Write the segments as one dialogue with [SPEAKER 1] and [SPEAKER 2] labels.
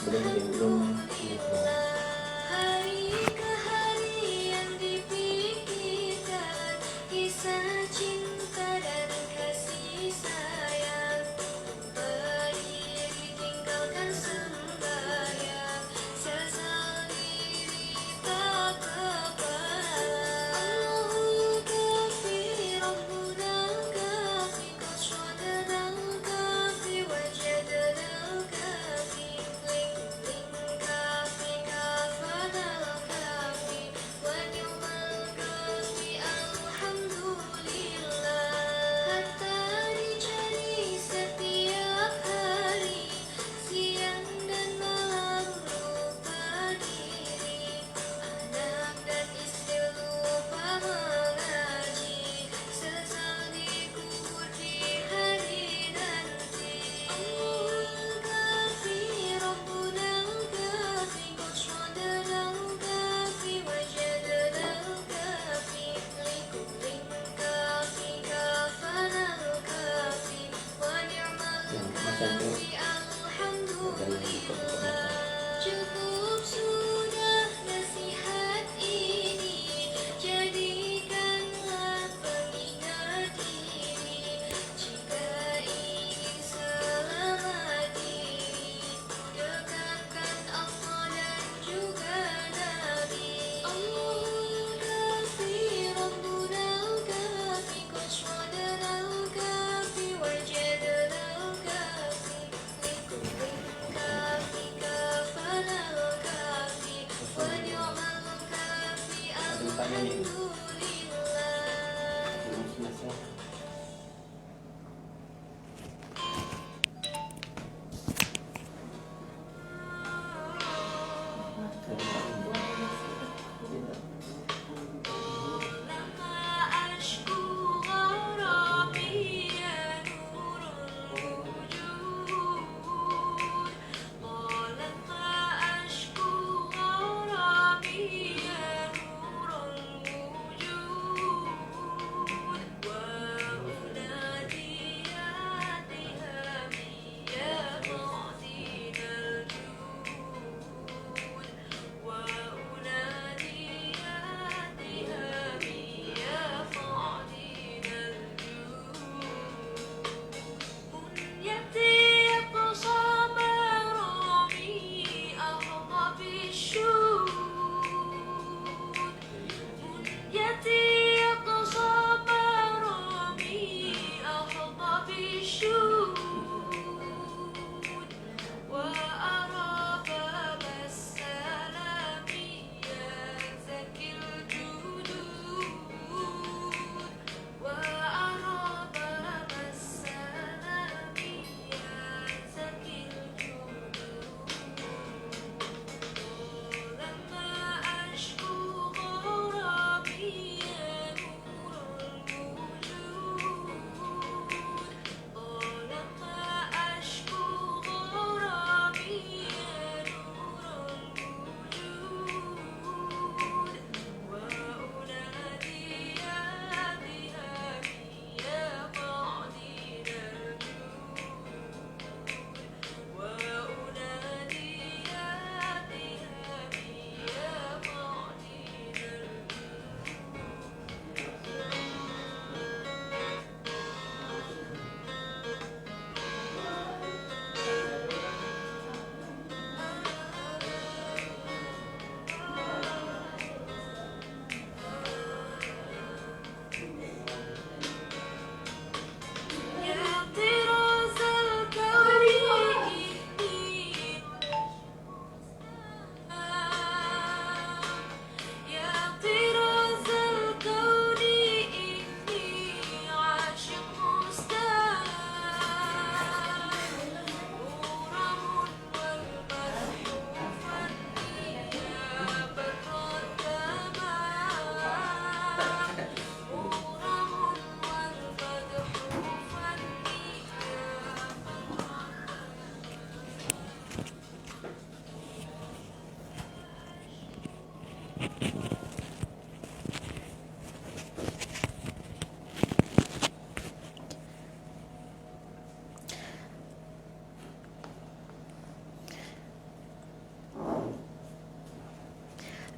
[SPEAKER 1] belum nih, belum ini belum.
[SPEAKER 2] Hari ke hari yang dipikirkan, kisah cinta dan kasih sayang, berdiri tinggalkan sembahyang, sesal diri tak kepala. Allahu kafi Rabbuna kafi qaswadana kafi wajadana kafi link lingka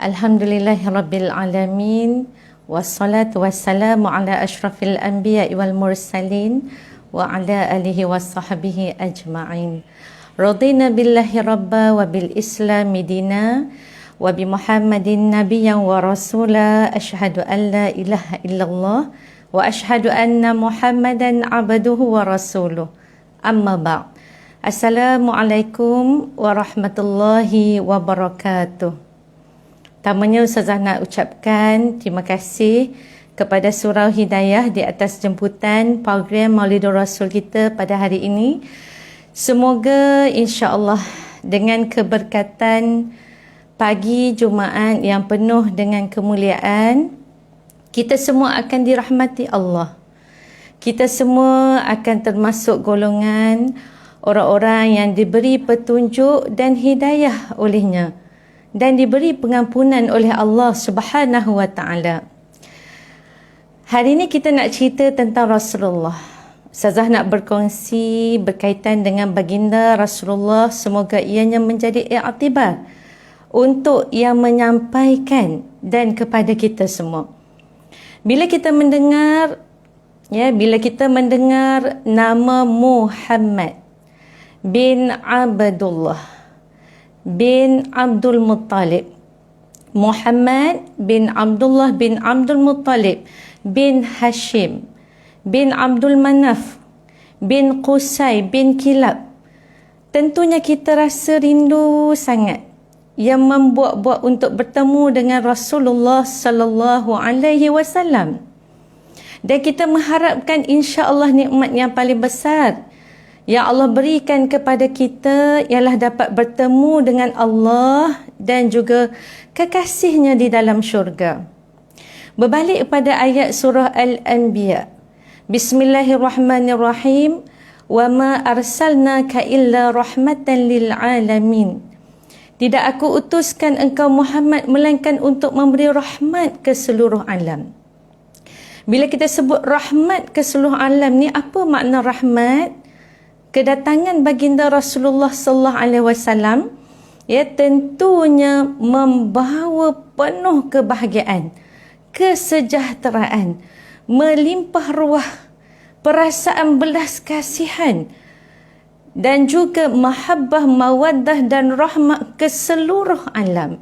[SPEAKER 3] Alhamdulillahirabbil alamin wassalatu wassalamu ala asyrafil anbiya'i wal mursalin wa ala alihi washabbihi ajma'in. Radina billahi rabba wa bil islami dina wa bi Muhammadin nabiyyan wa rasula. Asyhadu an la ilaha illallah wa asyhadu anna Muhammadan abduhu wa rasuluh. Amma ba'd. Assalamualaikum warahmatullahi wabarakatuh. Pertamanya Ustazah nak ucapkan terima kasih kepada Surau Hidayah di atas jemputan program Maulidur Rasul kita pada hari ini. Semoga insya-Allah dengan keberkatan pagi Jumaat yang penuh dengan kemuliaan, kita semua akan dirahmati Allah. Kita semua akan termasuk golongan orang-orang yang diberi petunjuk dan hidayah olehnya dan diberi pengampunan oleh Allah Subhanahu wa taala. Hari ini kita nak cerita tentang Rasulullah. Ustazah nak berkongsi berkaitan dengan baginda Rasulullah, semoga ianya menjadi i'tibar untuk yang menyampaikan dan kepada kita semua. Bila kita mendengar nama Muhammad bin Abdullah bin Abdul Muttalib, Muhammad bin Abdullah bin Abdul Muttalib bin Hashim bin Abdul Manaf bin Qusay bin Kilab, tentunya kita rasa rindu sangat yang membuat-buat untuk bertemu dengan Rasulullah sallallahu alaihi wasallam. Dan kita mengharapkan insya-Allah nikmat yang paling besar yang Allah berikan kepada kita ialah dapat bertemu dengan Allah dan juga kekasihnya di dalam syurga. Berbalik pada ayat surah Al-Anbiya. Bismillahirrahmanirrahim. Wa ma arsalnaka illa rahmatan lil alamin. Tidak aku utuskan engkau Muhammad melainkan untuk memberi rahmat ke seluruh alam. Bila kita sebut rahmat ke seluruh alam ni, apa makna rahmat? Kedatangan baginda Rasulullah sallallahu alaihi wasallam tentunya membawa penuh kebahagiaan, kesejahteraan, melimpah ruah, perasaan belas kasihan dan juga mahabbah, mawaddah dan rahmat ke seluruh alam.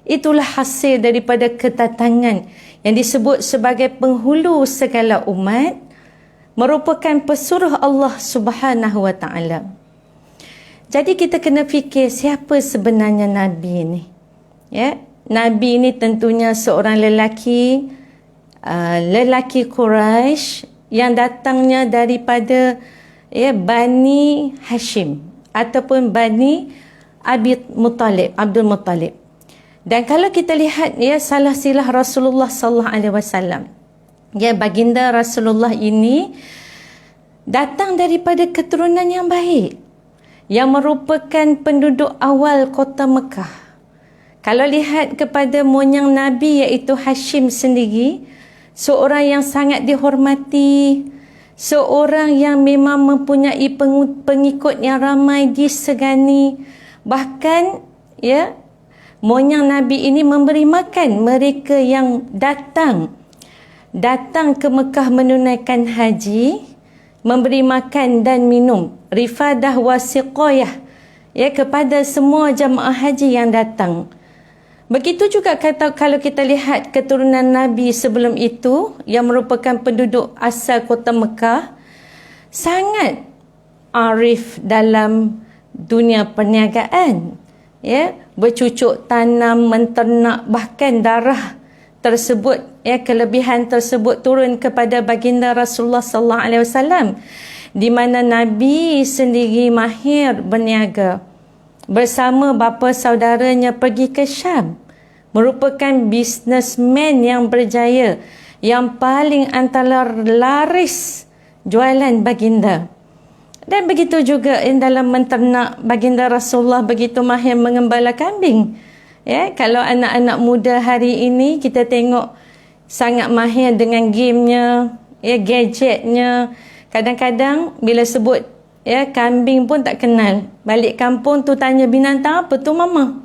[SPEAKER 3] Itulah hasil daripada kedatangan yang disebut sebagai penghulu segala umat, merupakan pesuruh Allah Subhanahu wa taala. Jadi kita kena fikir siapa sebenarnya Nabi ini. Nabi ini tentunya seorang lelaki Quraisy yang datangnya daripada Bani Hashim ataupun Bani Abdul Muttalib. Dan kalau kita lihat salah silah Rasulullah sallallahu alaihi wasallam, baginda Rasulullah ini datang daripada keturunan yang baik, yang merupakan penduduk awal kota Mekah. Kalau lihat kepada moyang Nabi iaitu Hashim sendiri, seorang yang sangat dihormati, seorang yang memang mempunyai pengikut yang ramai disegani. Bahkan moyang Nabi ini memberi makan mereka yang datang ke Mekah menunaikan haji, memberi makan dan minum, rifadah wasiqayah kepada semua jamaah haji yang datang. Begitu juga kalau kita lihat keturunan Nabi sebelum itu yang merupakan penduduk asal kota Mekah, sangat arif dalam dunia perniagaan, bercucuk tanam, menternak, bahkan darah tersebut, kelebihan tersebut turun kepada baginda Rasulullah sallallahu alaihi wasallam, di mana Nabi sendiri mahir berniaga bersama bapa saudaranya pergi ke Syam, merupakan businessman yang berjaya, yang paling antara laris jualan baginda. Dan begitu juga dalam menternak, baginda Rasulullah begitu mahir mengembala kambing. Kalau anak-anak muda hari ini kita tengok sangat mahir dengan gamenya, gadgetnya. Kadang-kadang bila sebut kambing pun tak kenal. Balik kampung tu tanya binatang apa tu mama?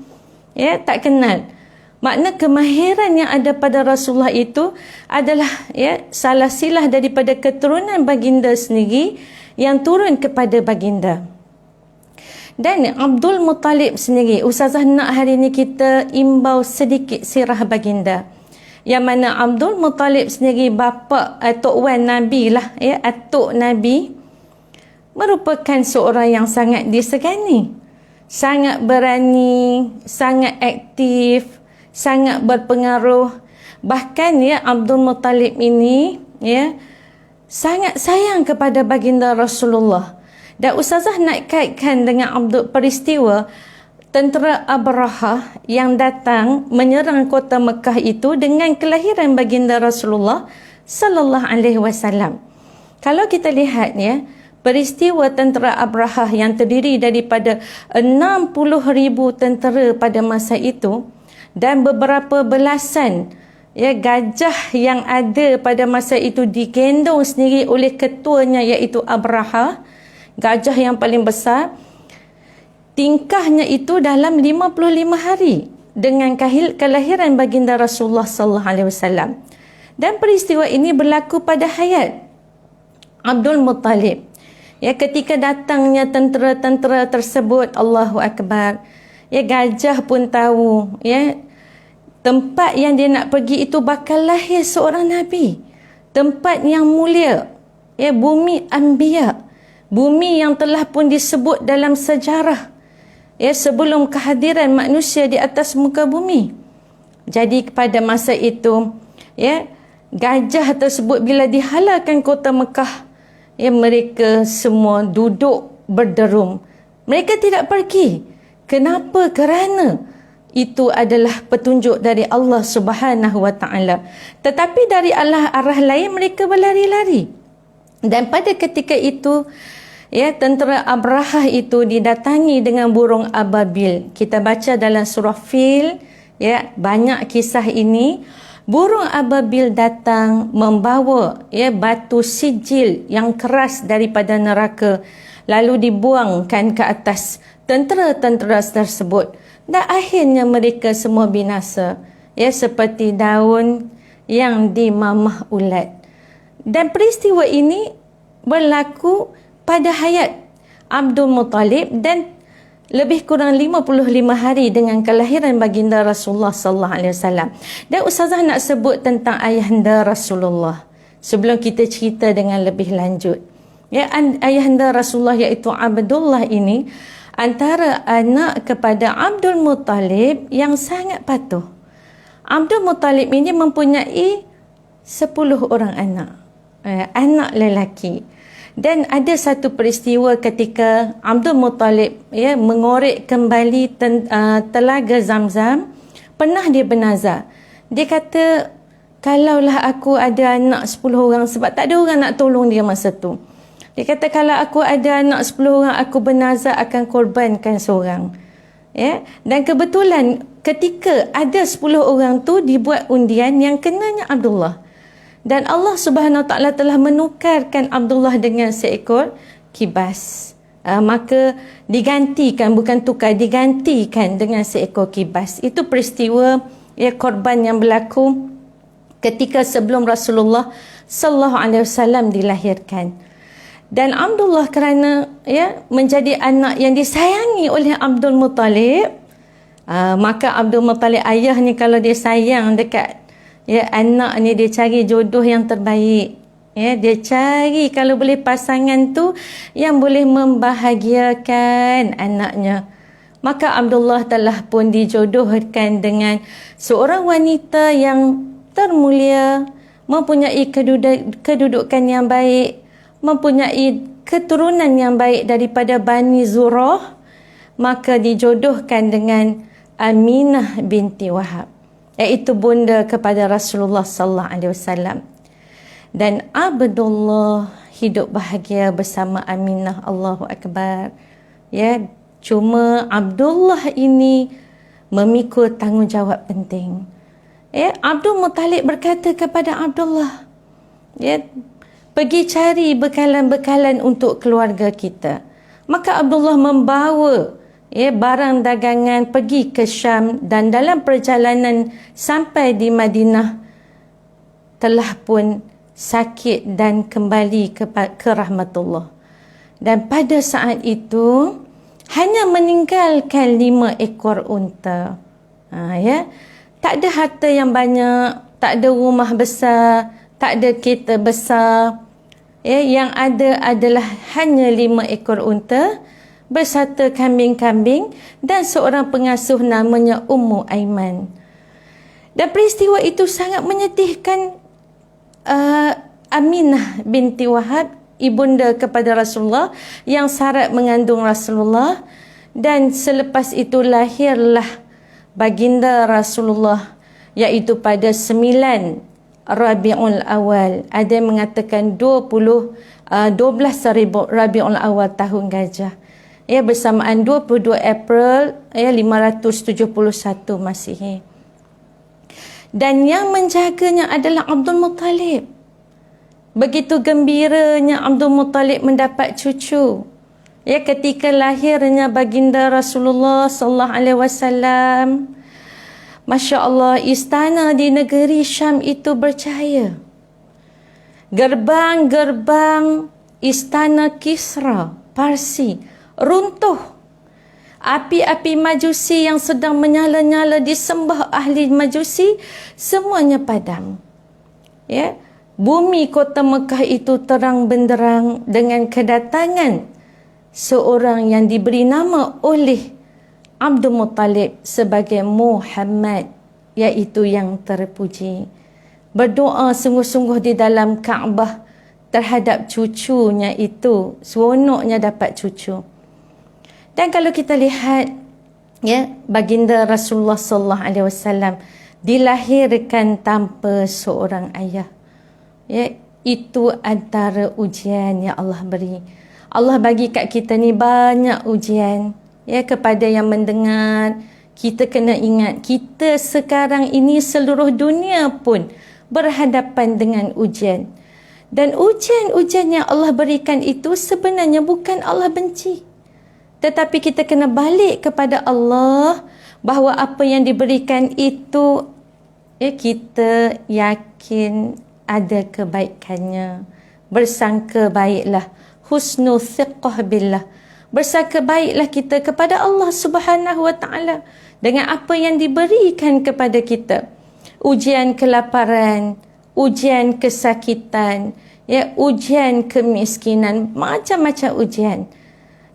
[SPEAKER 3] Tak kenal. Makna kemahiran yang ada pada Rasulullah itu adalah salah silah daripada keturunan baginda sendiri yang turun kepada baginda. Dan Abdul Muttalib sendiri, Ustazah nak hari ini kita imbau sedikit sirah baginda. Yang mana Abdul Muttalib sendiri bapa atuk wan Nabi lah, atuk Nabi, merupakan seorang yang sangat disegani, sangat berani, sangat aktif, sangat berpengaruh. Bahkan Abdul Muttalib ini sangat sayang kepada baginda Rasulullah. Dan Ustazah nak kaitkan dengan peristiwa tentera Abrahah yang datang menyerang kota Mekah itu dengan kelahiran baginda Rasulullah sallallahu alaihi wasallam. Kalau kita lihat peristiwa tentera Abrahah yang terdiri daripada 60,000 tentera pada masa itu dan beberapa belasan gajah yang ada pada masa itu digendong sendiri oleh ketuanya iaitu Abrahah, gajah yang paling besar. Tingkahnya itu dalam 55 hari dengan kelahiran baginda Rasulullah sallallahu alaihi wasallam. Dan peristiwa ini berlaku pada hayat Abdul Muttalib. Ketika datangnya tentera-tentera tersebut, Allahu Akbar, gajah pun tahu tempat yang dia nak pergi itu bakal lahir seorang Nabi, tempat yang mulia, bumi Anbiya, bumi yang telah pun disebut dalam sejarah sebelum kehadiran manusia di atas muka bumi. Jadi pada masa itu gajah tersebut bila dihalalkan kota Mekah, mereka semua duduk berderum. Mereka tidak pergi. Kenapa? Kerana itu adalah petunjuk dari Allah Subhanahu wa taala. Tetapi dari arah lain mereka berlari-lari. Dan pada ketika itu tentera Abrahah itu didatangi dengan burung ababil. Kita baca dalam surah Fil, banyak kisah ini. Burung ababil datang membawa batu sijil yang keras daripada neraka, lalu dibuangkan ke atas tentera-tentera tersebut. Dan akhirnya mereka semua binasa, seperti daun yang dimamah ulat. Dan peristiwa ini berlaku pada hayat Abdul Muttalib dan lebih kurang 55 hari dengan kelahiran baginda Rasulullah sallallahu alaihi wasallam. Dan Ustazah nak sebut tentang ayahanda Rasulullah sebelum kita cerita dengan lebih lanjut. Ayahanda Rasulullah iaitu Abdullah ini antara anak kepada Abdul Muttalib yang sangat patuh. Abdul Muttalib ini mempunyai 10 orang anak lelaki. Dan ada satu peristiwa ketika Abdul Muttalib mengorek kembali telaga Zamzam, pernah dia bernazar. Dia kata, kalaulah aku ada anak 10 orang, sebab tak ada orang nak tolong dia masa tu. Dia kata, kalau aku ada anak 10 orang, aku bernazar akan korbankan seorang. Dan kebetulan ketika ada 10 orang tu dibuat undian yang kenanya Abdullah. Dan Allah Subhanahu Wa Taala telah menukarkan Abdullah dengan seekor kibas. Maka digantikan, bukan tukar, digantikan dengan seekor kibas. Itu peristiwa korban yang berlaku ketika sebelum Rasulullah sallallahu alaihi wasallam dilahirkan. Dan Abdullah kerana menjadi anak yang disayangi oleh Abdul Muttalib, maka Abdul Muttalib ayah ni kalau dia sayang dekat anak ni, dia cari jodoh yang terbaik. Dia cari kalau boleh pasangan tu yang boleh membahagiakan anaknya. Maka Abdullah telah pun dijodohkan dengan seorang wanita yang termulia, mempunyai kedudukan yang baik, mempunyai keturunan yang baik daripada Bani Zurah. Maka dijodohkan dengan Aminah binti Wahab, iaitu bunda kepada Rasulullah sallallahu alaihi wasallam. Dan Abdullah hidup bahagia bersama Aminah. Allahu Akbar. Cuma Abdullah ini memikul tanggungjawab penting. Abdul Muttalib berkata kepada Abdullah, pergi cari bekalan-bekalan untuk keluarga kita. Maka Abdullah membawa barang dagangan pergi ke Syam, dan dalam perjalanan sampai di Madinah telah pun sakit dan kembali ke rahmatullah. Dan pada saat itu hanya meninggalkan 5 ekor unta. Tak ada harta yang banyak, tak ada rumah besar, tak ada kereta besar. Yang ada adalah hanya 5 ekor unta beserta kambing-kambing dan seorang pengasuh namanya Ummu Aiman. Dan peristiwa itu sangat menyedihkan Aminah binti Wahab, ibunda kepada Rasulullah yang syarat mengandung Rasulullah. Dan selepas itu lahirlah baginda Rasulullah, iaitu pada 9 Rabiul Awal. Ada yang mengatakan 12 Rabiul Awal tahun gajah. Bersamaan 22 April 571 Masihi. Dan yang menjaganya adalah Abdul Muttalib. Begitu gembiranya Abdul Muttalib mendapat cucu. Ketika lahirnya baginda Rasulullah sallallahu alaihi wasallam, Masya Allah, istana di negeri Syam itu bercahaya. Gerbang-gerbang istana Kisra, Parsi, runtuh. Api-api Majusi yang sedang menyala-nyala disembah ahli Majusi, semuanya padam. Bumi kota Mekah itu terang benderang dengan kedatangan seorang yang diberi nama oleh Abdul Muttalib sebagai Muhammad, iaitu yang terpuji. Berdoa sungguh-sungguh di dalam Kaabah terhadap cucunya itu, seronoknya dapat cucu. Dan kalau kita lihat baginda Rasulullah sallallahu alaihi wasallam dilahirkan tanpa seorang ayah. Itu antara ujian yang Allah beri. Allah bagi kat kita ni banyak ujian. Kepada yang mendengar, kita kena ingat, kita sekarang ini seluruh dunia pun berhadapan dengan ujian. Dan ujian-ujian yang Allah berikan itu sebenarnya bukan Allah benci. Tetapi kita kena balik kepada Allah bahawa apa yang diberikan itu kita yakin ada kebaikannya. Bersangka baiklah, husnul thiqah billah. Bersangka baiklah kita kepada Allah Subhanahu wa taala dengan apa yang diberikan kepada kita. Ujian kelaparan, ujian kesakitan, ujian kemiskinan, macam-macam ujian.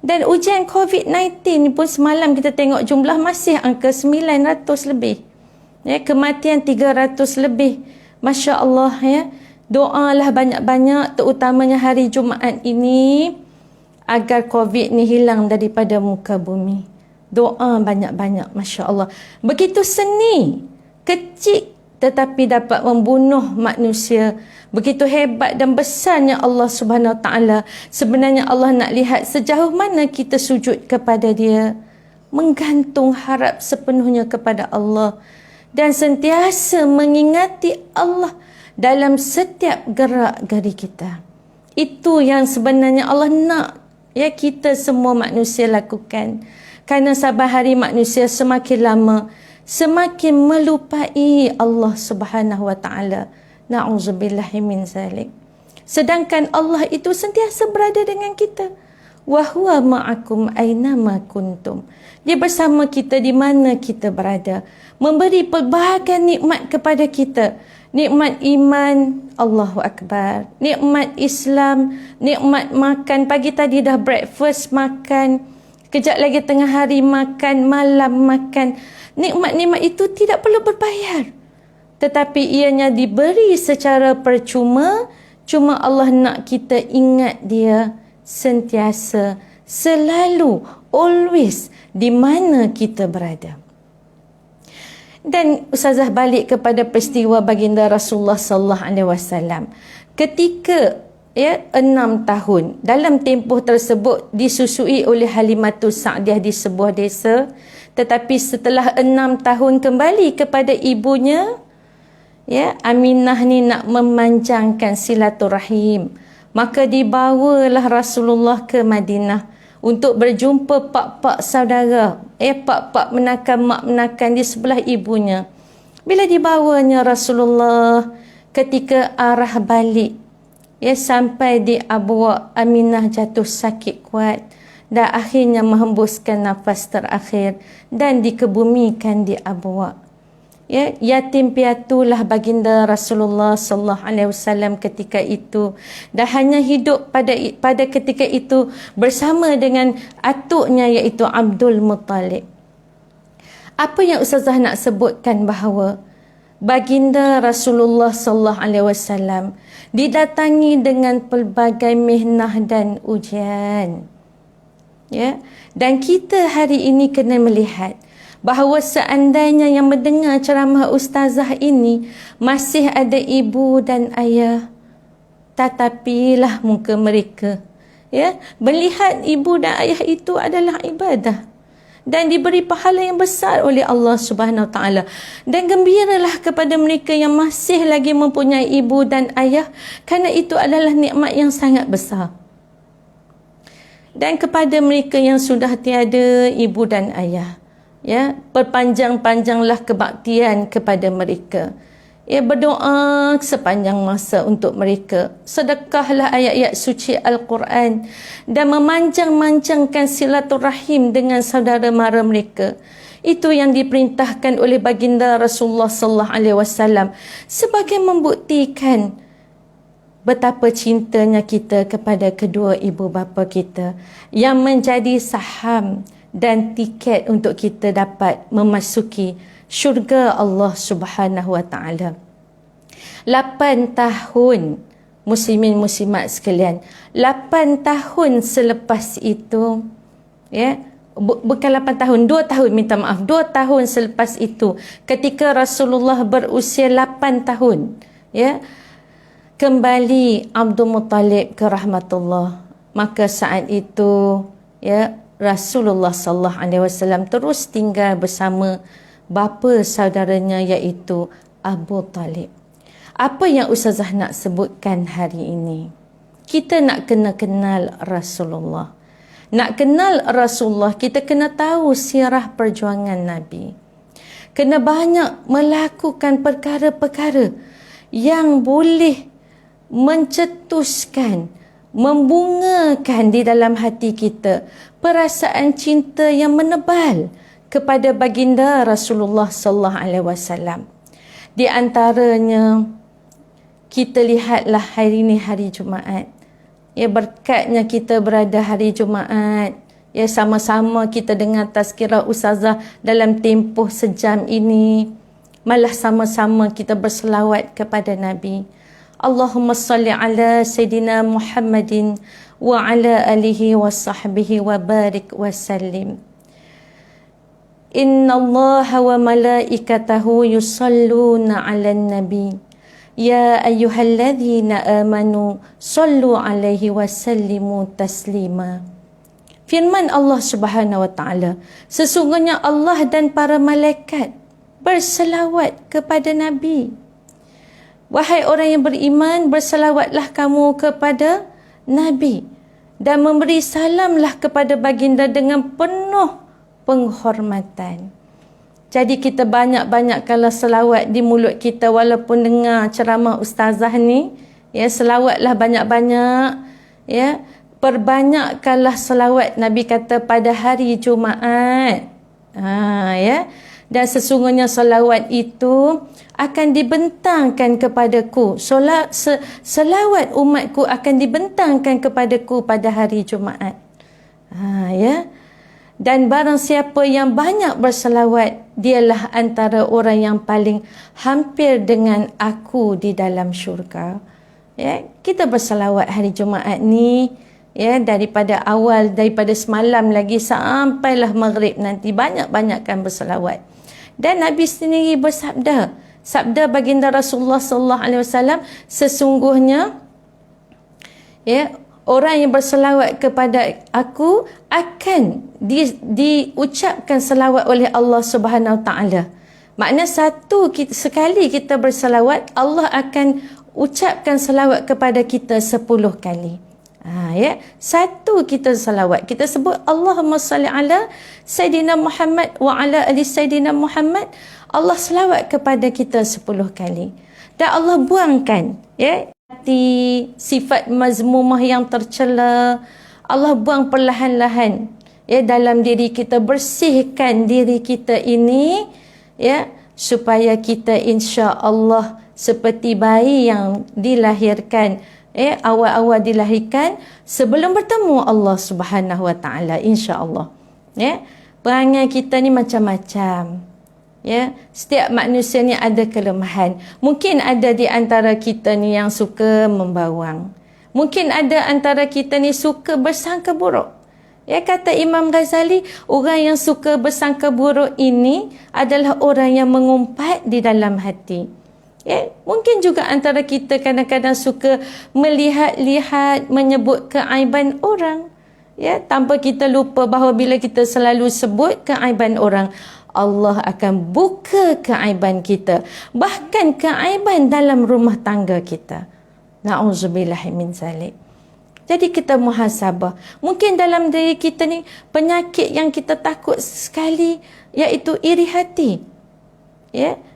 [SPEAKER 3] Dan ujian COVID-19 pun semalam kita tengok jumlah masih angka 900 lebih. Kematian 300 lebih. Masya Allah, doalah banyak-banyak, terutamanya hari Jumaat ini, agar COVID ni hilang daripada muka bumi. Doa banyak-banyak, Masya Allah. Begitu seni, kecil tetapi dapat membunuh manusia. Begitu hebat dan besarnya Allah Subhanahu Wa Taala. Sebenarnya Allah nak lihat sejauh mana kita sujud kepada Dia, menggantung harap sepenuhnya kepada Allah dan sentiasa mengingati Allah dalam setiap gerak-geri kita. Itu yang sebenarnya Allah nak kita semua manusia lakukan. Kerana sabar hari manusia semakin lama semakin melupai Allah Subhanahu Wa Taala. Na'udzubillahi min zalik. Sedangkan Allah itu sentiasa berada dengan kita. Wa huwa ma'akum aina ma kuntum. Dia bersama kita di mana kita berada, memberi pelbagai nikmat kepada kita. Nikmat iman, Allahu Akbar. Nikmat Islam, nikmat makan. Pagi tadi dah breakfast makan. Kejap lagi tengah hari makan, malam makan. Nikmat-nikmat itu tidak perlu berbayar. Tetapi ianya diberi secara percuma. Cuma Allah nak kita ingat Dia sentiasa, selalu, always di mana kita berada. Dan Ustazah balik kepada peristiwa baginda Rasulullah sallallahu alaihi wasallam. Ketika 6 tahun, dalam tempoh tersebut disusui oleh Halimatus Sa'diyah di sebuah desa, tetapi setelah 6 tahun kembali kepada ibunya, Aminah ni nak memanjangkan silaturahim. Maka dibawalah Rasulullah ke Madinah untuk berjumpa pak-pak saudara, pak-pak menakan, mak menakan di sebelah ibunya. Bila dibawanya Rasulullah ketika arah balik, sampai di Abwa, Aminah jatuh sakit kuat dan akhirnya menghembuskan nafas terakhir dan dikebumikan di Abwa. Yatim piatulah baginda Rasulullah sallallahu alaihi wasallam ketika itu, dan hanya hidup pada ketika itu bersama dengan atuknya iaitu Abdul Muttalib. Apa yang Ustazah nak sebutkan bahawa baginda Rasulullah sallallahu alaihi wasallam didatangi dengan pelbagai mihnah dan ujian. Dan kita hari ini kena melihat bahawa seandainya yang mendengar ceramah Ustazah ini masih ada ibu dan ayah, tatapilah muka mereka. Melihat ibu dan ayah itu adalah ibadah dan diberi pahala yang besar oleh Allah Subhanahu Wa Taala. Dan gembiralah kepada mereka yang masih lagi mempunyai ibu dan ayah, kerana itu adalah nikmat yang sangat besar. Dan kepada mereka yang sudah tiada ibu dan ayah, perpanjang-panjanglah kebaktian kepada mereka. Berdoa sepanjang masa untuk mereka. Sedekahlah ayat-ayat suci Al-Quran dan memanjang-manjangkan silaturahim dengan saudara mara mereka. Itu yang diperintahkan oleh baginda Rasulullah sallallahu alaihi wasallam sebagai membuktikan betapa cintanya kita kepada kedua ibu bapa kita yang menjadi saham dan tiket untuk kita dapat memasuki syurga Allah Subhanahu Wa Taala. 8 tahun muslimin muslimat sekalian, 8 tahun selepas itu, bukan 8 tahun, 2 tahun, minta maaf, 2 tahun selepas itu, ketika Rasulullah berusia 8 tahun, kembali Abdul Muttalib ke rahmatullah. Maka saat itu, Rasulullah sallallahu alaihi wasallam terus tinggal bersama bapa saudaranya iaitu Abu Talib. Apa yang Ustazah nak sebutkan hari ini? Kita nak kena kenal Rasulullah. Nak kenal Rasulullah, kita kena tahu sirah perjuangan Nabi. Kena banyak melakukan perkara-perkara yang boleh mencetuskan, membungakan di dalam hati kita perasaan cinta yang menebal kepada baginda Rasulullah sallallahu alaihi wasallam. Di antaranya kita lihatlah hari ini hari Jumaat. Berkatnya kita berada hari Jumaat. Sama-sama kita dengar tazkirah Ustazah dalam tempoh sejam ini. Malah sama-sama kita berselawat kepada Nabi. Allahumma salli ala Sayyidina Muhammadin wa ala alihi wa sahbihi wa barik wa sallim. Inna Allah wa malaikatahu yusalluna ala nabi. Ya ayyuhalladzina amanu sallu alaihi wa sallimu taslima. Firman Allah Subhanahu wa Ta'ala, sesungguhnya Allah dan para malaikat berselawat kepada Nabi. Wahai orang yang beriman, berselawatlah kamu kepada Nabi dan memberi salamlah kepada baginda dengan penuh penghormatan. Jadi kita banyak-banyakkanlah selawat di mulut kita walaupun dengar ceramah Ustazah ni. Selawatlah banyak-banyak. Perbanyakkanlah selawat. Nabi kata pada hari Jumaat. Dan sesungguhnya selawat itu akan dibentangkan kepadaku. Selawat umatku akan dibentangkan kepadaku pada hari Jumaat. Dan barang siapa yang banyak berselawat, dialah antara orang yang paling hampir dengan aku di dalam syurga. Kita berselawat hari Jumaat ni, daripada awal, daripada semalam lagi sampailah maghrib nanti, banyak-banyakkan berselawat. Dan Nabi sendiri bersabda, sabda baginda Rasulullah sallallahu alaihi wasallam, sesungguhnya orang yang berselawat kepada aku akan diucapkan selawat oleh Allah Subhanahu Wa Taala. Makna sekali kita berselawat, Allah akan ucapkan selawat kepada kita 10 kali. Ya, satu kita salawat. Kita sebut Allahumma salli ala Sayyidina Muhammad wa ala ali Sayyidina Muhammad. Allah selawat kepada kita 10 kali. Dan Allah buangkan hati, sifat mazmumah yang tercela. Allah buang perlahan-lahan dalam diri kita, bersihkan diri kita ini supaya kita insya-Allah seperti bayi yang dilahirkan, awal-awal dilahirkan sebelum bertemu Allah Subhanahu Wa Taala, insya-Allah. Perangai kita ni macam-macam. Setiap manusia ni ada kelemahan. Mungkin ada di antara kita ni yang suka membawang. Mungkin ada antara kita ni suka bersangka buruk. Kata Imam Ghazali, orang yang suka bersangka buruk ini adalah orang yang mengumpat di dalam hati. Mungkin juga antara kita kadang-kadang suka melihat-lihat, menyebut keaiban orang. Tanpa kita lupa bahawa bila kita selalu sebut keaiban orang, Allah akan buka keaiban kita. Bahkan keaiban dalam rumah tangga kita. Na'udzubillah min zalik. Jadi kita muhasabah. Mungkin dalam diri kita ni penyakit yang kita takut sekali, iaitu iri hati.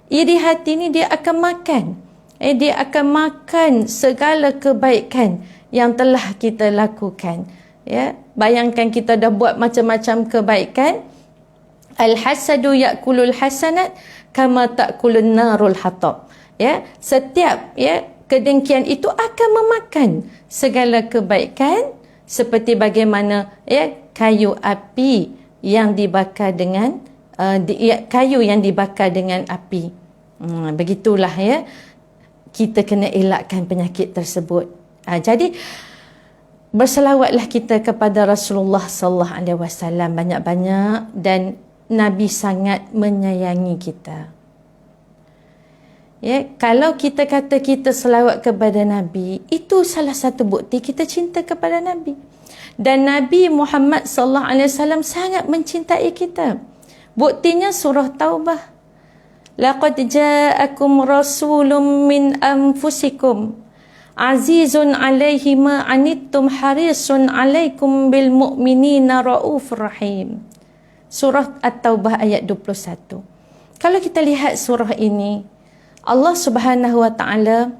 [SPEAKER 3] Iri hati ni dia akan makan. Dia akan makan segala kebaikan yang telah kita lakukan. Bayangkan kita dah buat macam-macam kebaikan. Al-hasadu ya'kulul hasanat kama ta'kulun narul hatab. Setiap kedengkian itu akan memakan segala kebaikan seperti bagaimana kayu api yang dibakar dengan kayu yang dibakar dengan api. Begitulah kita kena elakkan penyakit tersebut. Jadi berselawatlah kita kepada Rasulullah sallallahu alaihi wasallam banyak-banyak, dan Nabi sangat menyayangi kita. Kalau kita kata kita selawat kepada Nabi, itu salah satu bukti kita cinta kepada Nabi. Dan Nabi Muhammad sallallahu alaihi wasallam sangat mencintai kita. Buktinya surah Taubah. Laqad ja'akum rasulun min anfusikum azizun 'alaihi ma 'anittum harisun 'alaikum bil mu'minina raufur rahim. Surah At-Taubah ayat 21. Kalau kita lihat surah ini, Allah Subhanahu Wa Taala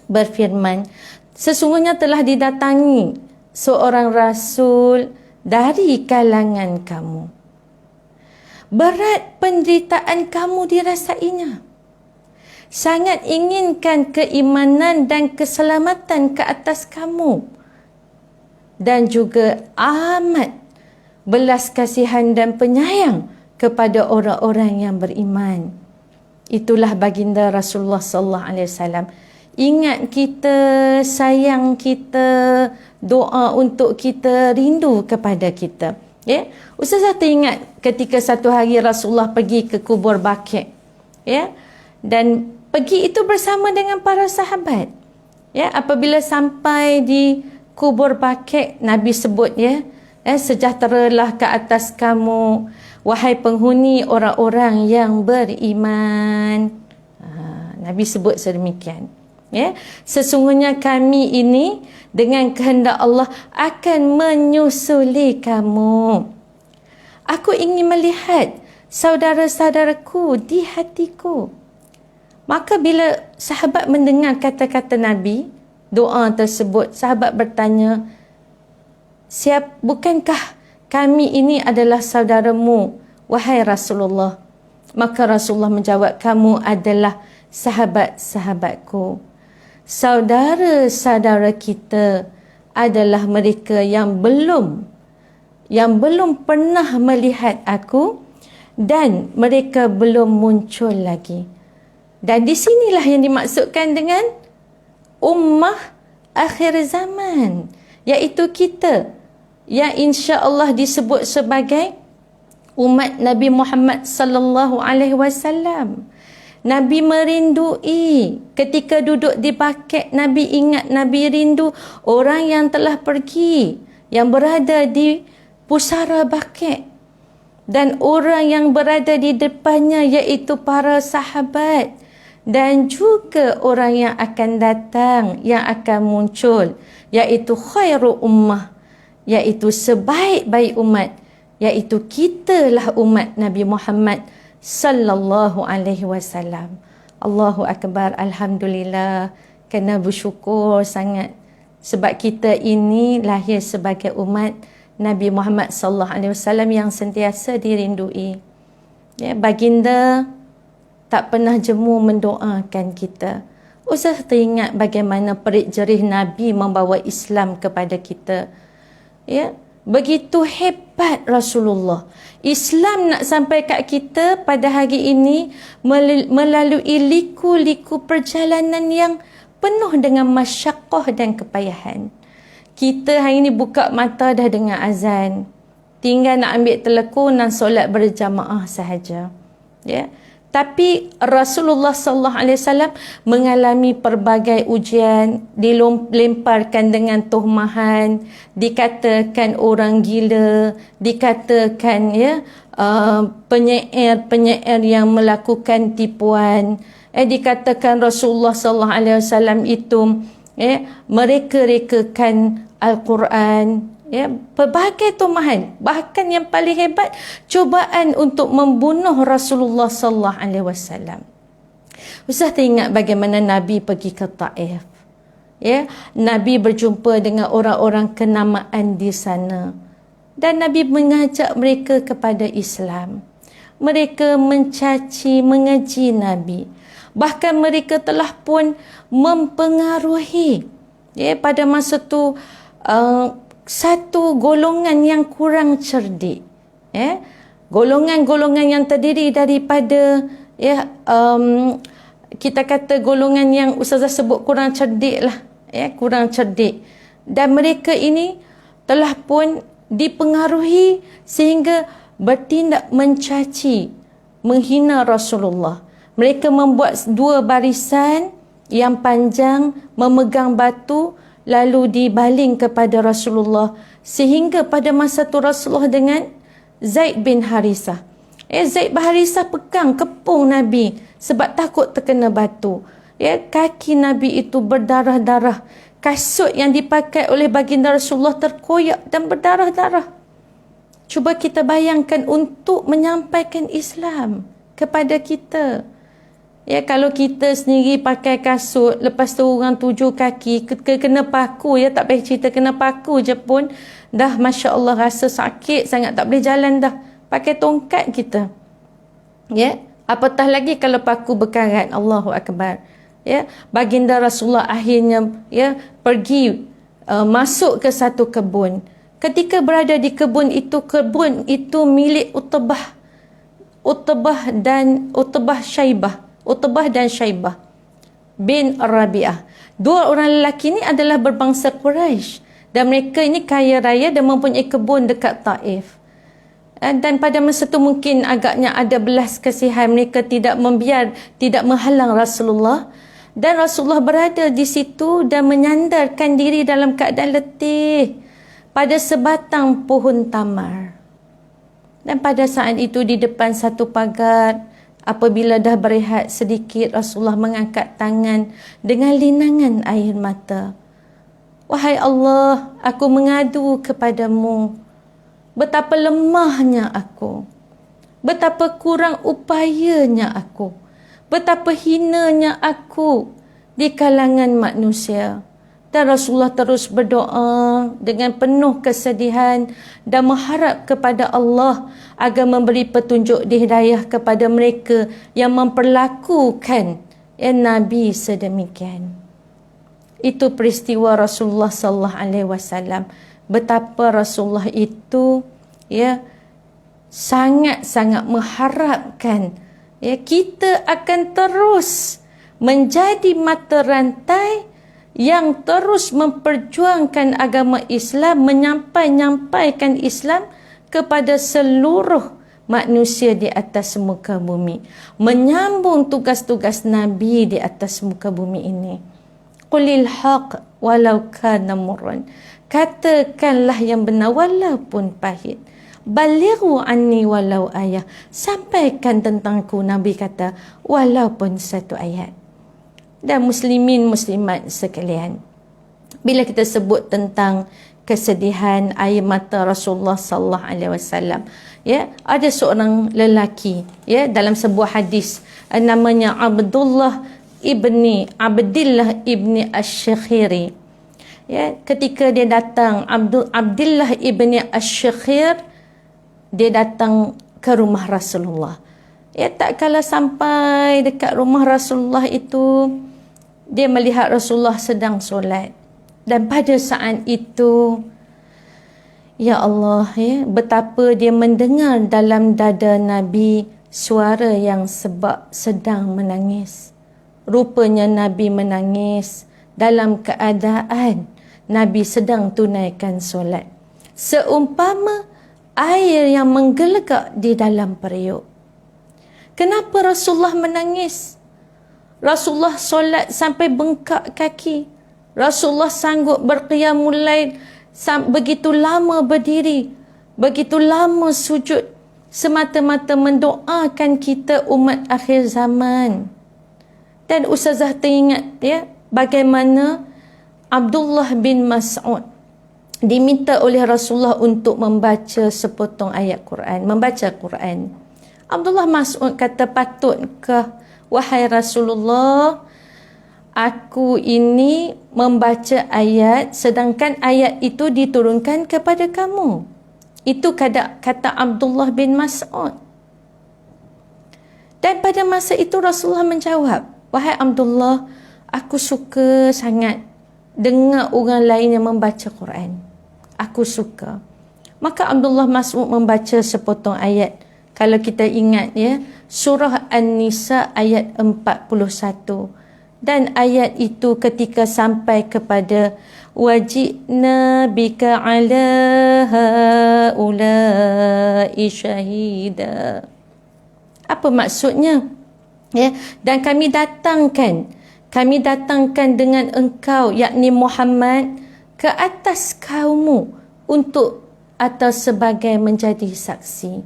[SPEAKER 3] berfirman, sesungguhnya telah didatangi seorang rasul dari kalangan kamu. Berat penderitaan kamu dirasainya. Sangat inginkan keimanan dan keselamatan ke atas kamu. Dan juga amat belas kasihan dan penyayang kepada orang-orang yang beriman. Itulah baginda Rasulullah sallallahu alaihi wasallam. Ingat kita, sayang kita, doa untuk kita, rindu kepada kita. Ustazah teringat ketika satu hari Rasulullah pergi ke kubur Baqi'. Dan pergi itu bersama dengan para sahabat. Apabila sampai di kubur Baqi', Nabi sebut sejahteralah ke atas kamu, wahai penghuni orang-orang yang beriman. Nabi sebut sedemikian. Sesungguhnya kami ini dengan kehendak Allah akan menyusuli kamu. Aku ingin melihat saudara-saudaraku di hatiku. Maka bila sahabat mendengar kata-kata Nabi, doa tersebut, sahabat bertanya, bukankah kami ini adalah saudaramu, wahai Rasulullah? Maka Rasulullah menjawab, kamu adalah sahabat-sahabatku. Saudara-saudara kita adalah mereka yang belum pernah melihat aku, dan mereka belum muncul lagi. Dan di sinilah yang dimaksudkan dengan ummah akhir zaman, iaitu kita yang insya-Allah disebut sebagai umat Nabi Muhammad sallallahu alaihi wasallam. Nabi merindui ketika duduk di Baqi'. Nabi ingat, Nabi rindu orang yang telah pergi, yang berada di pusara Baqi', dan orang yang berada di depannya iaitu para sahabat. dan juga orang yang akan datang, yang akan muncul, iaitu khairu ummah, iaitu sebaik-baik umat, iaitu kitalah umat Nabi Muhammad sallallahu alaihi wasallam. Allahu akbar, alhamdulillah, kena bersyukur sangat sebab kita ini lahir sebagai umat Nabi Muhammad sallallahu alaihi wasallam yang sentiasa dirindui. Ya, baginda tak pernah jemu mendoakan kita. Usah teringat bagaimana perik jerih Nabi membawa Islam kepada kita. Ya, begitu hebat Rasulullah. Islam nak sampai kat kita pada hari ini melalui liku-liku perjalanan yang penuh dengan masyaqqah dan kepayahan. Kita hari ini buka mata dah dengar azan. Tinggal nak ambil telekung dan solat berjamaah sahaja. Ya. Tapi Rasulullah sallallahu alaihi wasallam mengalami pelbagai ujian, dilemparkan dengan tuhmahan, dikatakan orang gila, dikatakan penyair yang melakukan tipuan, dikatakan Rasulullah sallallahu alaihi wasallam itu mereka-rekakan Al-Quran. Ya, pelbagai tumahan, bahkan yang paling hebat cubaan untuk membunuh Rasulullah sallallahu alaihi wasallam. Usah teringat bagaimana Nabi pergi ke Taif. Ya, Nabi berjumpa dengan orang-orang kenamaan di sana dan Nabi mengajak mereka kepada Islam. Mereka mencaci, mengeji Nabi. Bahkan mereka telah pun mempengaruhi pada masa tu satu golongan yang kurang cerdik, golongan-golongan yang terdiri daripada kita kata golongan yang ustazah sebut kurang cerdik lah, kurang cerdik, dan mereka ini telah pun dipengaruhi sehingga bertindak mencaci, menghina Rasulullah. Mereka membuat dua barisan yang panjang, memegang batu, lalu dibaling kepada Rasulullah, sehingga pada masa tu Rasulullah dengan Zaid bin Harisah. Zaid bin Harisah pegang kepung Nabi sebab takut terkena batu. Kaki Nabi itu berdarah-darah. Kasut yang dipakai oleh baginda Rasulullah terkoyak dan berdarah-darah. Cuba kita bayangkan untuk menyampaikan Islam kepada kita. Kalau kita sendiri pakai kasut, lepas tu orang 7 kaki, kena paku, tak payah cerita, kena paku je pun, dah Masya Allah rasa sakit sangat, tak boleh jalan dah. Pakai tongkat kita. Apatah lagi kalau paku berkarat, Allahu Akbar. Baginda Rasulullah akhirnya pergi masuk ke satu kebun. Ketika berada di kebun itu milik Utbah dan Syaibah bin Rabi'ah. Dua orang lelaki ini adalah berbangsa Quraisy dan mereka ini kaya raya dan mempunyai kebun dekat Taif. Dan pada masa itu mungkin agaknya ada belas kasihan, mereka tidak menghalang Rasulullah, dan Rasulullah berada di situ dan menyandarkan diri dalam keadaan letih pada sebatang pohon tamar. Dan pada saat itu di depan satu pagar, apabila dah berehat sedikit, Rasulullah mengangkat tangan dengan linangan air mata. Wahai Allah, aku mengadu kepadamu. Betapa lemahnya aku. Betapa kurang upayanya aku. Betapa hinanya aku di kalangan manusia. Dan Rasulullah terus berdoa dengan penuh kesedihan dan mengharap kepada Allah agar memberi petunjuk di hidayah kepada mereka yang memperlakukan Nabi sedemikian. Itu peristiwa Rasulullah sallallahu alaihi wasallam. Betapa Rasulullah itu sangat-sangat mengharapkan kita akan terus menjadi mata rantai yang terus memperjuangkan agama Islam, menyampaikan Islam kepada seluruh manusia di atas muka bumi, menyambung tugas-tugas Nabi di atas muka bumi ini. Qulil haq walau kana murran. Katakanlah yang benar walaupun pahit. balighu anni walau ayah. Sampaikan tentangku, Nabi kata, walaupun satu ayat. Dan muslimin muslimat sekalian, bila kita sebut tentang kesedihan air mata Rasulullah sallallahu alaihi wasallam, ya, ada seorang lelaki, ya, dalam sebuah hadis namanya Abdullah ibni Asy-Syakhiri. Ya, ketika dia datang, Abdullah ibni Asy-Syakhir, dia datang ke rumah Rasulullah. Ya, tak kala sampai dekat rumah Rasulullah itu, dia melihat Rasulullah sedang solat. Dan pada saat itu, ya Allah, ya, betapa dia mendengar dalam dada Nabi suara yang sedang menangis. Rupanya Nabi menangis dalam keadaan Nabi sedang tunaikan solat. Seumpama air yang menggelegak di dalam periuk. Kenapa Rasulullah menangis? Rasulullah solat sampai bengkak kaki. Rasulullah sanggup berqiyamul lail, begitu lama berdiri, begitu lama sujud, semata-mata mendoakan kita umat akhir zaman. Dan Ustazah teringat, ya, bagaimana Abdullah bin Mas'ud diminta oleh Rasulullah untuk membaca sepotong ayat Quran, membaca Quran. Abdullah Mas'ud kata, patutkah wahai Rasulullah, aku ini membaca ayat sedangkan ayat itu diturunkan kepada kamu? Itu kata Abdullah bin Mas'ud. Dan pada masa itu Rasulullah menjawab, wahai Abdullah, aku suka sangat dengar orang lain yang membaca Quran. Aku suka. Maka Abdullah Mas'ud membaca sepotong ayat. Kalau kita ingat, ya, surah An-Nisa ayat 41. Dan ayat itu ketika sampai kepada wajibna bika ala haula'i syahida. Apa maksudnya? Ya, dan kami datangkan dengan engkau, yakni Muhammad, ke atas kaummu untuk atau sebagai menjadi saksi.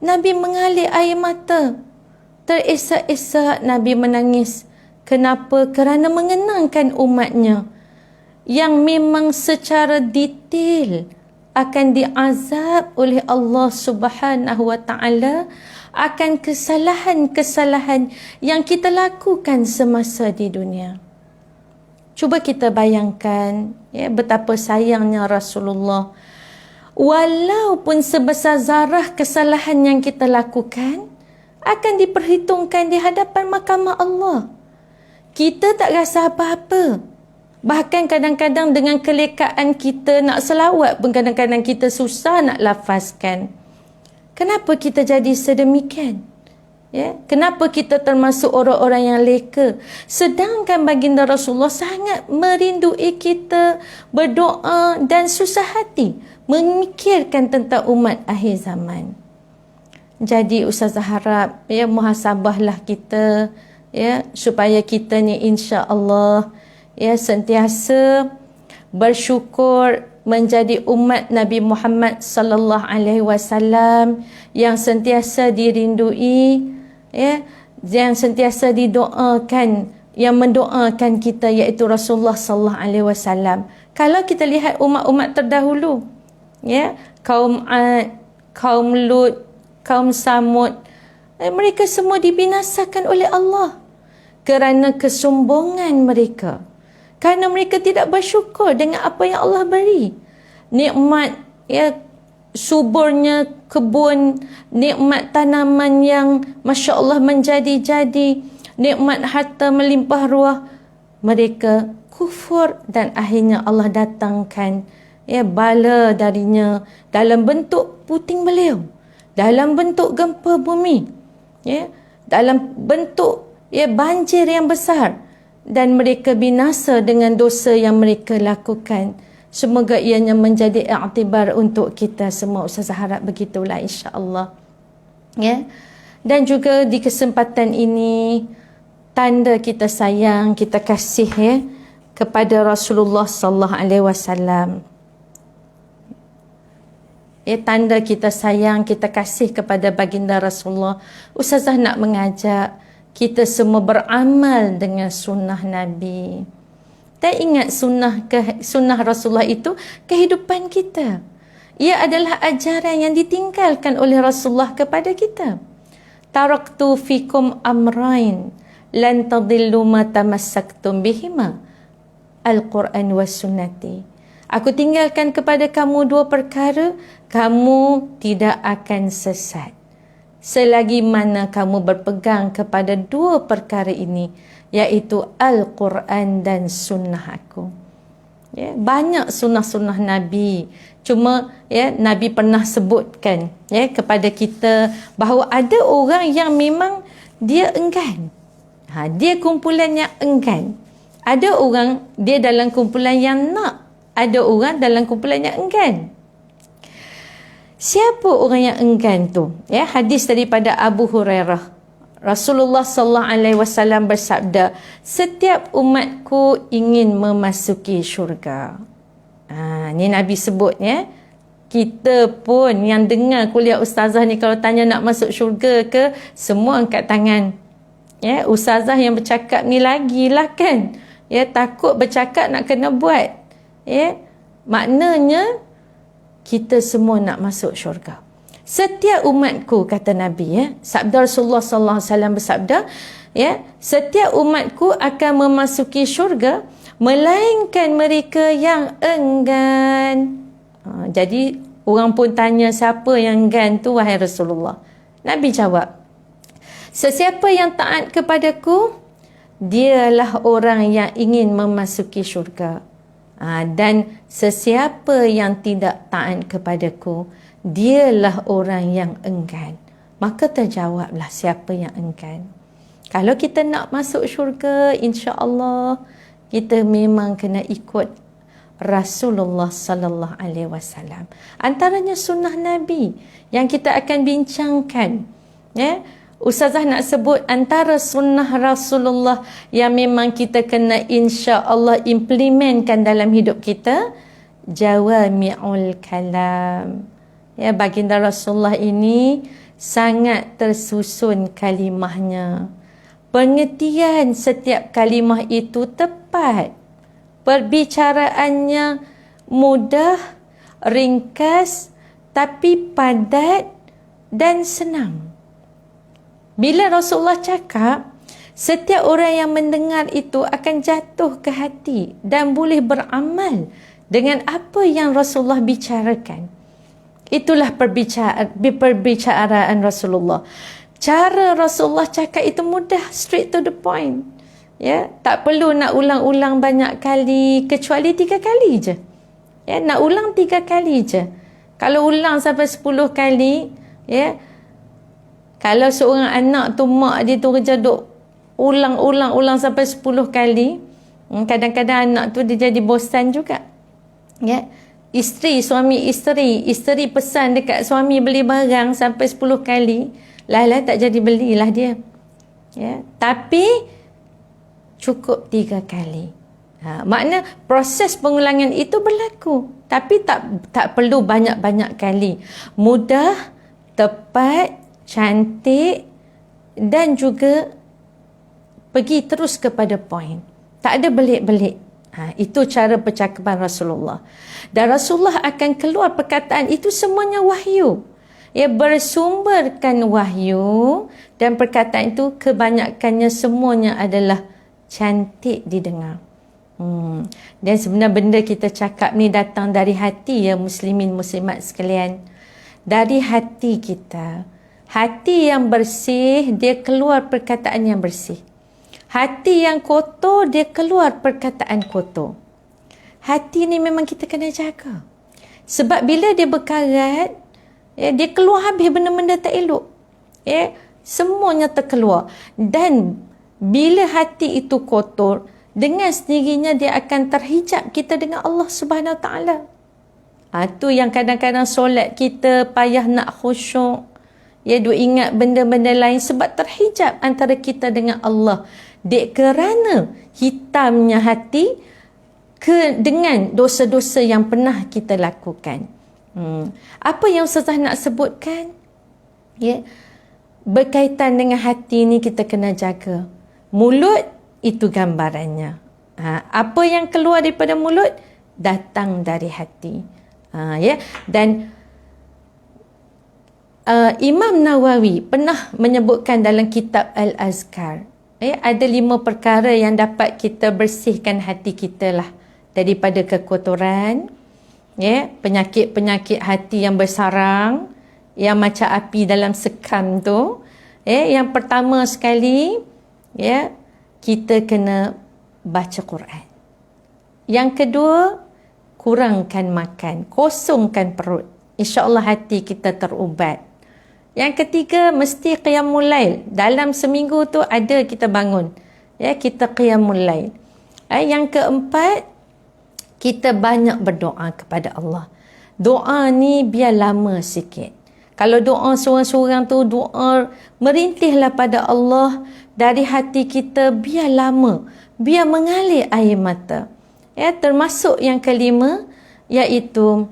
[SPEAKER 3] Nabi mengalir air mata. Teresak-esak Nabi menangis. Kenapa? Kerana mengenangkan umatnya yang memang secara detail akan diazab oleh Allah Subhanahu wa taala akan kesalahan-kesalahan yang kita lakukan semasa di dunia. Cuba kita bayangkan, ya, betapa sayangnya Rasulullah. Walaupun sebesar zarah kesalahan yang kita lakukan akan diperhitungkan di hadapan mahkamah Allah. Kita tak rasa apa-apa. Bahkan kadang-kadang dengan kelekaan kita nak selawat pun kadang-kadang kita susah nak lafazkan. Kenapa kita jadi sedemikian? Ya, kenapa kita termasuk orang-orang yang leka? Sedangkan baginda Rasulullah sangat merindui kita, berdoa dan susah hati memikirkan tentang umat akhir zaman. Jadi Ustazah harap, ya, muhasabahlah kita, ya, supaya kita ni insya-Allah, ya, sentiasa bersyukur menjadi umat Nabi Muhammad sallallahu alaihi wasallam yang sentiasa dirindui, ya, yang sentiasa didoakan, yang mendoakan kita, iaitu Rasulullah sallallahu alaihi wasallam. Kalau kita lihat umat-umat terdahulu, ya, kaum Ad, kaum Lut, kaum Samud, mereka semua dibinasakan oleh Allah kerana kesombongan mereka. Kerana mereka tidak bersyukur dengan apa yang Allah beri. Nikmat, ya, suburnya kebun, nikmat tanaman yang Masya Allah menjadi-jadi, nikmat harta melimpah ruah. Mereka kufur dan akhirnya Allah datangkan, ya, bala darinya dalam bentuk puting beliung, dalam bentuk gempa bumi, ya, dalam bentuk, ya, banjir yang besar. Dan mereka binasa dengan dosa yang mereka lakukan. Semoga ianya menjadi iktibar untuk kita semua. Ustazah harap begitulah, insya-Allah. Ya. Dan juga di kesempatan ini, tanda kita sayang, kita kasih, ya, kepada Rasulullah sallallahu alaihi wasallam. tanda kita sayang, kita kasih kepada baginda Rasulullah. Ustazah nak mengajak kita semua beramal dengan sunnah Nabi. Dan ingat sunnah Rasulullah itu kehidupan kita. Ia adalah ajaran yang ditinggalkan oleh Rasulullah kepada kita. Taraktu fikum amrain lan tadillu ma tamassaktum bihima, Al-Quran wa sunnati. Aku tinggalkan kepada kamu 2 perkara, kamu tidak akan sesat selagi mana kamu berpegang kepada 2 perkara ini, iaitu Al-Quran dan sunnah aku. Banyak sunnah-sunnah Nabi. Cuma Nabi pernah sebutkan kepada kita bahawa ada orang yang memang dia enggan. Dia kumpulan yang enggan. Ada orang dia dalam kumpulan yang nak. Ada orang dalam kumpulan yang enggan. Siapa orang yang enggan tu? Hadis daripada Abu Hurairah. Rasulullah sallallahu alaihi wasallam bersabda, setiap umatku ingin memasuki syurga. Ni Nabi sebut Kita pun yang dengar kuliah ustazah ni, kalau tanya nak masuk syurga ke, semua angkat tangan. Ustazah yang bercakap ni lagilah kan. Takut bercakap nak kena buat. Maknanya kita semua nak masuk syurga. Setiap umatku, kata Nabi, sabda Rasulullah sallallahu alaihi wasallam bersabda, setiap umatku akan memasuki syurga melainkan mereka yang enggan. Jadi orang pun tanya, siapa yang enggan tu wahai Rasulullah? Nabi jawab, sesiapa yang taat kepadaku, dialah orang yang ingin memasuki syurga. Dan sesiapa yang tidak taat kepadaku, dialah orang yang enggan. Maka terjawablah siapa yang enggan. Kalau kita nak masuk syurga, insya-Allah kita memang kena ikut Rasulullah sallallahu alaihi wasallam. Antaranya sunnah Nabi yang kita akan bincangkan. Ustazah nak sebut antara sunnah Rasulullah yang memang kita kena insya-Allah implementkan dalam hidup kita, jawami'ul kalam. Baginda Rasulullah ini sangat tersusun kalimahnya. Pengertian setiap kalimah itu tepat. Perbicaraannya mudah, ringkas, tapi padat dan senang. Bila Rasulullah cakap, setiap orang yang mendengar itu akan jatuh ke hati dan boleh beramal dengan apa yang Rasulullah bicarakan. Itulah perbicaraan Rasulullah. Cara Rasulullah cakap itu mudah, straight to the point. Tak perlu nak ulang-ulang banyak kali, kecuali 3 kali je. Nak ulang 3 kali je. Kalau ulang sampai 10 kali, kalau seorang anak tu, mak dia tu kerja duk ulang sampai 10 kali, kadang-kadang anak tu dia jadi bosan juga. Suami isteri pesan dekat suami beli barang sampai 10 kali, lah tak jadi belilah dia. Tapi cukup 3 kali. Makna proses pengulangan itu berlaku, tapi tak perlu banyak-banyak kali. Mudah, tepat, cantik dan juga pergi terus kepada point. Tak ada belik-belik. Itu cara percakapan Rasulullah. Dan Rasulullah akan keluar perkataan itu semuanya wahyu. Bersumberkan wahyu, dan perkataan itu kebanyakannya semuanya adalah cantik didengar. Dan sebenarnya benda kita cakap ni datang dari hati, muslimin muslimat sekalian. Dari hati kita. Hati yang bersih, dia keluar perkataan yang bersih. Hati yang kotor, dia keluar perkataan kotor. Hati ni memang kita kena jaga. Sebab bila dia berkarat, dia keluar habis benda-benda tak elok. Semuanya terkeluar. Dan bila hati itu kotor, dengan sendirinya dia akan terhijab kita dengan Allah Subhanahu Wa Taala. Tu yang kadang-kadang solat kita payah nak khusyuk. Duk ingat benda-benda lain sebab terhijab antara kita dengan Allah. Kerana hitamnya hati dengan dosa-dosa yang pernah kita lakukan. Apa yang Ustazah nak sebutkan? Ya, berkaitan dengan hati ni kita kena jaga. Mulut itu gambarannya. Apa yang keluar daripada mulut datang dari hati. Ya, dan Imam Nawawi pernah menyebutkan dalam kitab Al-Azkar, ada 5 perkara yang dapat kita bersihkan hati kita lah daripada kekotoran, penyakit-penyakit hati yang bersarang, yang macam api dalam sekam tu. Yang pertama sekali, kita kena baca Quran. Yang kedua, kurangkan makan, kosongkan perut. InsyaAllah hati kita terubat. Yang ketiga, mesti qiyamul lail. Dalam seminggu tu ada kita bangun. Kita qiyamul lail. Yang keempat, kita banyak berdoa kepada Allah. Doa ni biar lama sikit. Kalau doa seorang-seorang tu, doa merintihlah pada Allah dari hati kita, biar lama, biar mengalir air mata. Termasuk yang kelima, iaitu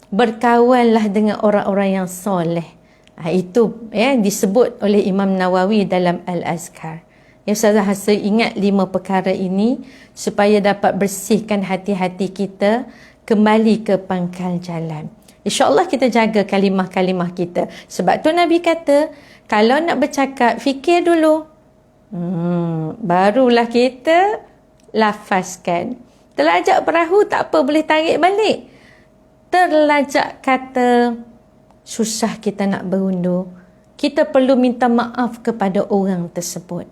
[SPEAKER 3] berkawanlah dengan orang-orang yang soleh. Itu disebut oleh Imam Nawawi dalam Al-Azkar. Ustazah rasa ingat 5 perkara ini supaya dapat bersihkan hati-hati kita kembali ke pangkal jalan. InsyaAllah kita jaga kalimah-kalimah kita. Sebab tu Nabi kata, kalau nak bercakap, fikir dulu. Barulah kita lafazkan. Terlajak perahu tak apa, boleh tarik balik. Terlajak kata, susah kita nak berundur. Kita perlu minta maaf kepada orang tersebut.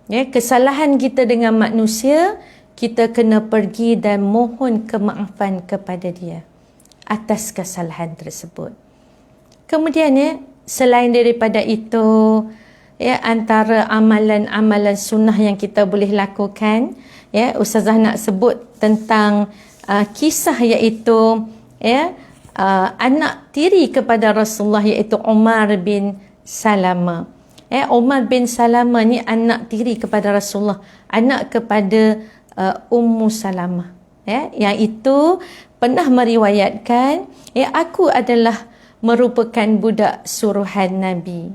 [SPEAKER 3] Kesalahan kita dengan manusia, kita kena pergi dan mohon kemaafan kepada dia atas kesalahan tersebut. Kemudian selain daripada itu, antara amalan-amalan sunnah yang kita boleh lakukan, Ustazah nak sebut tentang kisah iaitu anak tiri kepada Rasulullah, iaitu Umar bin Salamah. Umar bin Salamah ni anak tiri kepada Rasulullah, anak kepada Ummu Salamah. Yang itu pernah meriwayatkan, aku adalah merupakan budak suruhan Nabi.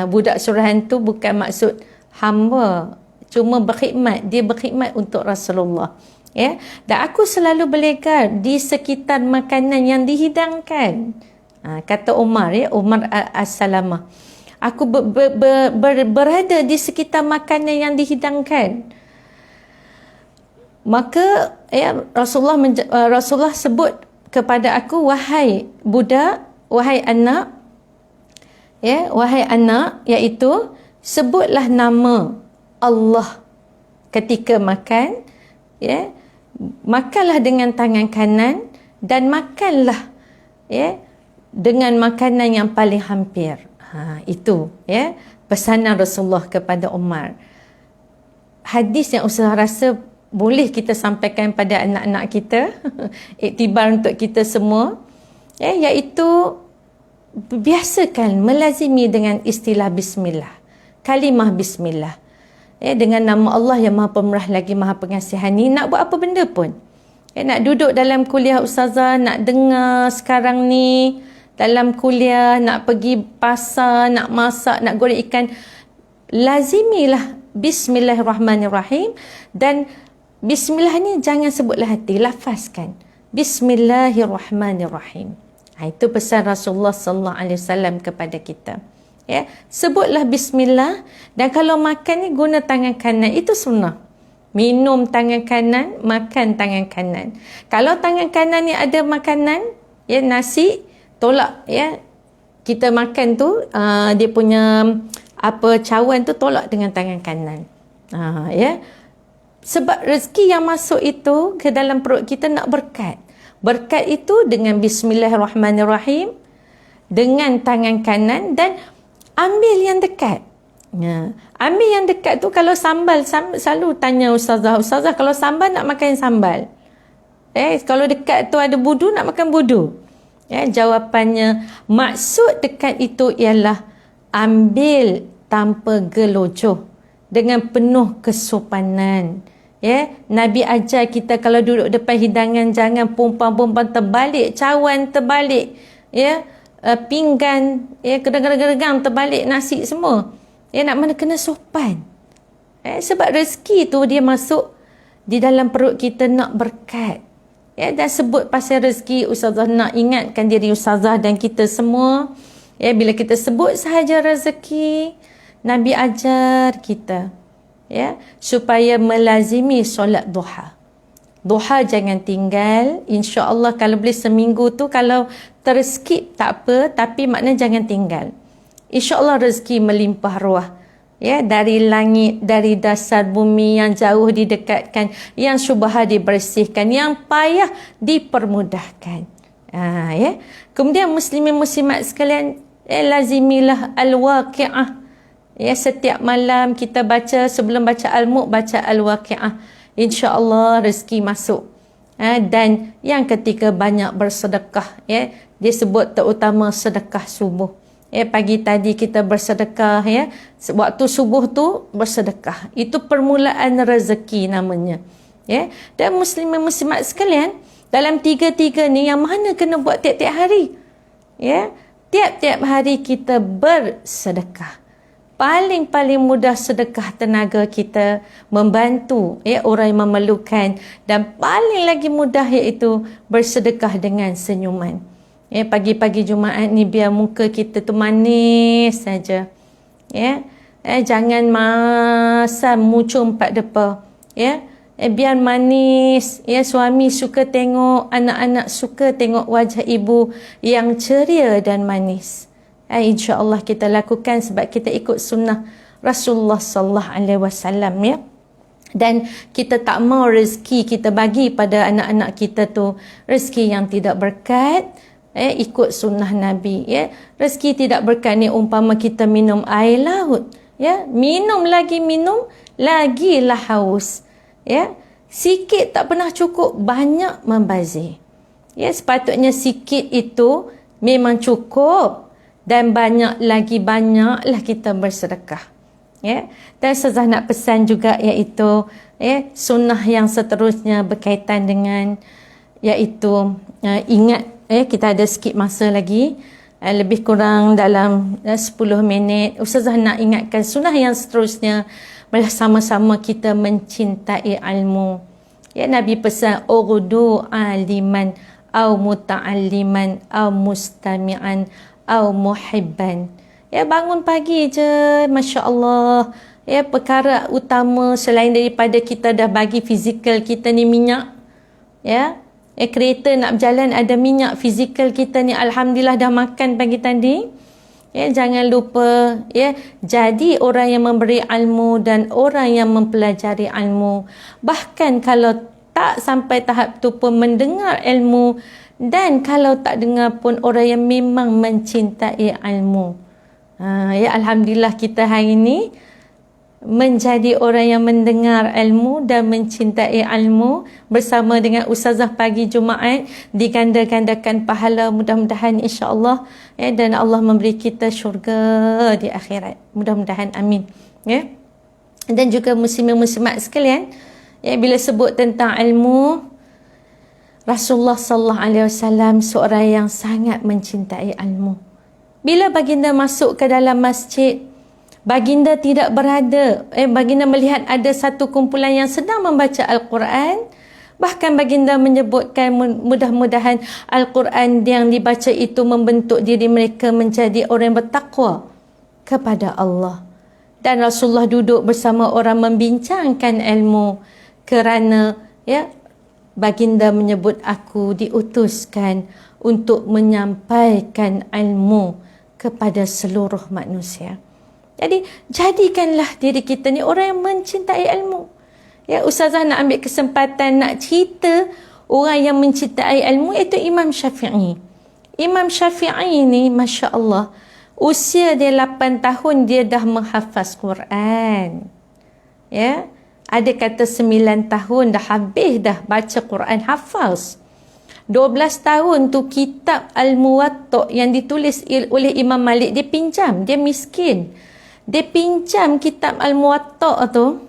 [SPEAKER 3] Budak suruhan tu bukan maksud hamba, cuma berkhidmat. Dia berkhidmat untuk Rasulullah. Dan aku selalu berlegar di sekitar makanan yang dihidangkan. Kata Umar, Umar As-Salamah. Aku berada di sekitar makanan yang dihidangkan. Maka Rasulullah sebut kepada aku, wahai budak, wahai anak, wahai anak, iaitu sebutlah nama Allah ketika makan, makanlah dengan tangan kanan dan makanlah dengan makanan yang paling hampir. Itu pesanan Rasulullah kepada Umar. Hadis yang Ustazah rasa boleh kita sampaikan pada anak-anak kita, iktibar untuk kita semua, iaitu biasakan melazimi dengan istilah bismillah, kalimah bismillah. Dengan nama Allah yang Maha Pemurah lagi Maha Pengasihan ni, nak buat apa benda pun. Nak duduk dalam kuliah Ustazah, nak dengar sekarang ni dalam kuliah, nak pergi pasar, nak masak, nak goreng ikan, lazimilah Bismillahirrahmanirrahim. Dan Bismillah ni jangan sebutlah hati, lafazkan Bismillahirrahmanirrahim. Itu pesan Rasulullah sallallahu alaihi wasallam kepada kita. Sebutlah Bismillah. Dan kalau makan ni guna tangan kanan, itu sunnah. Minum tangan kanan, makan tangan kanan. Kalau tangan kanan ni ada makanan, nasi, tolak, kita makan tu, dia punya cawan tu tolak dengan tangan kanan. Sebab rezeki yang masuk itu ke dalam perut kita nak berkat. Berkat itu dengan Bismillahirrahmanirrahim, dengan tangan kanan, dan ambil yang dekat. Ambil yang dekat tu. Kalau sambal, selalu tanya Ustazah, kalau sambal nak makan sambal. Kalau dekat tu ada budu, nak makan budu. Jawapannya, maksud dekat itu ialah ambil tanpa gelojoh, dengan penuh kesopanan. Nabi ajar kita kalau duduk depan hidangan, jangan pumpang-pumpang terbalik, cawan terbalik. pinggan, gergang-gergang terbalik nasi semua. Nak mana kena sopan. Sebab rezeki tu dia masuk di dalam perut kita nak berkat. Dan sebut pasal rezeki, Ustazah nak ingatkan diri Ustazah dan kita semua. Bila kita sebut sahaja rezeki, Nabi ajar kita supaya melazimi solat duha. Duha jangan tinggal. InsyaAllah kalau boleh seminggu tu, kalau terskip tak apa, tapi makna jangan tinggal. InsyaAllah rezeki melimpah ruah. Dari langit, dari dasar bumi, yang jauh didekatkan, yang syubhat dibersihkan, yang payah dipermudahkan. Kemudian muslimin muslimat sekalian, lazimilah al-waqi'ah. Setiap malam kita baca, sebelum baca al-Mulk, baca al-waqi'ah. InsyaAllah rezeki masuk. Dan yang ketiga, banyak bersedekah. Dia sebut terutama sedekah subuh. Pagi tadi kita bersedekah, waktu subuh tu bersedekah. Itu permulaan rezeki namanya. Dan muslimin muslimat sekalian, dalam tiga-tiga ni yang mana kena buat tiap-tiap hari? Tiap-tiap hari kita bersedekah. Paling-paling mudah sedekah tenaga kita, membantu orang yang memerlukan, dan paling lagi mudah iaitu bersedekah dengan senyuman. Pagi-pagi Jumaat ni biar muka kita tu manis saja. Jangan masam muncul empat depa. Biar manis. Suami suka tengok, anak-anak suka tengok wajah ibu yang ceria dan manis. InsyaAllah kita lakukan sebab kita ikut sunnah Rasulullah sallallahu alaihi wasallam. Dan kita tak mau rezeki kita bagi pada anak-anak kita tu rezeki yang tidak berkat. Ikut sunnah Nabi. Rezeki tidak berkat ni umpama kita minum air laut. Minum lagilah haus. Sikit tak pernah cukup, banyak membazir. Sepatutnya sikit itu memang cukup, dan banyak lagi banyaklah kita bersedekah. Dan Ustazah nak pesan juga iaitu sunnah yang seterusnya berkaitan dengan iaitu ingat. Kita ada sikit masa lagi, lebih kurang dalam 10 minit. Ustazah nak ingatkan sunnah yang seterusnya, bersama-sama kita mencintai ilmu. Nabi pesan, ughdu aliman au muta'alliman au mustami'an au muhibban. Bangun pagi je, Masya Allah. Perkara utama selain daripada kita dah bagi fizikal kita ni minyak. Kereta nak berjalan ada minyak, fizikal kita ni Alhamdulillah dah makan pagi tadi. Jangan lupa jadi orang yang memberi ilmu dan orang yang mempelajari ilmu. Bahkan kalau tak sampai tahap tu pun mendengar ilmu, dan kalau tak dengar pun orang yang memang mencintai ilmu. Alhamdulillah kita hari ini menjadi orang yang mendengar ilmu dan mencintai ilmu bersama dengan Ustazah pagi Jumaat, diganda-gandakan pahala mudah-mudahan insya-Allah, dan Allah memberi kita syurga di akhirat. Mudah-mudahan, amin. Dan juga muslimin-muslimat sekalian, bila sebut tentang ilmu, Rasulullah sallallahu alaihi wasallam seorang yang sangat mencintai ilmu. Bila baginda masuk ke dalam masjid, baginda tidak berada. Baginda melihat ada satu kumpulan yang sedang membaca Al-Quran. Bahkan baginda menyebutkan mudah-mudahan Al-Quran yang dibaca itu membentuk diri mereka menjadi orang yang bertakwa kepada Allah. Dan Rasulullah duduk bersama orang membincangkan ilmu, kerana baginda menyebut, aku diutuskan untuk menyampaikan ilmu kepada seluruh manusia. Jadi, jadikanlah diri kita ni orang yang mencintai ilmu. Ustazah nak ambil kesempatan nak cerita orang yang mencintai ilmu, iaitu Imam Syafi'i. Imam Syafi'i ni, Masya Allah, usia dia 8 tahun, dia dah menghafaz Quran. Ada kata 9 tahun dah habis dah baca Quran, hafaz. 12 tahun tu kitab Al-Muwatta yang ditulis oleh Imam Malik, dia pinjam, dia miskin. Dia pinjam kitab Al-Muwatta tu,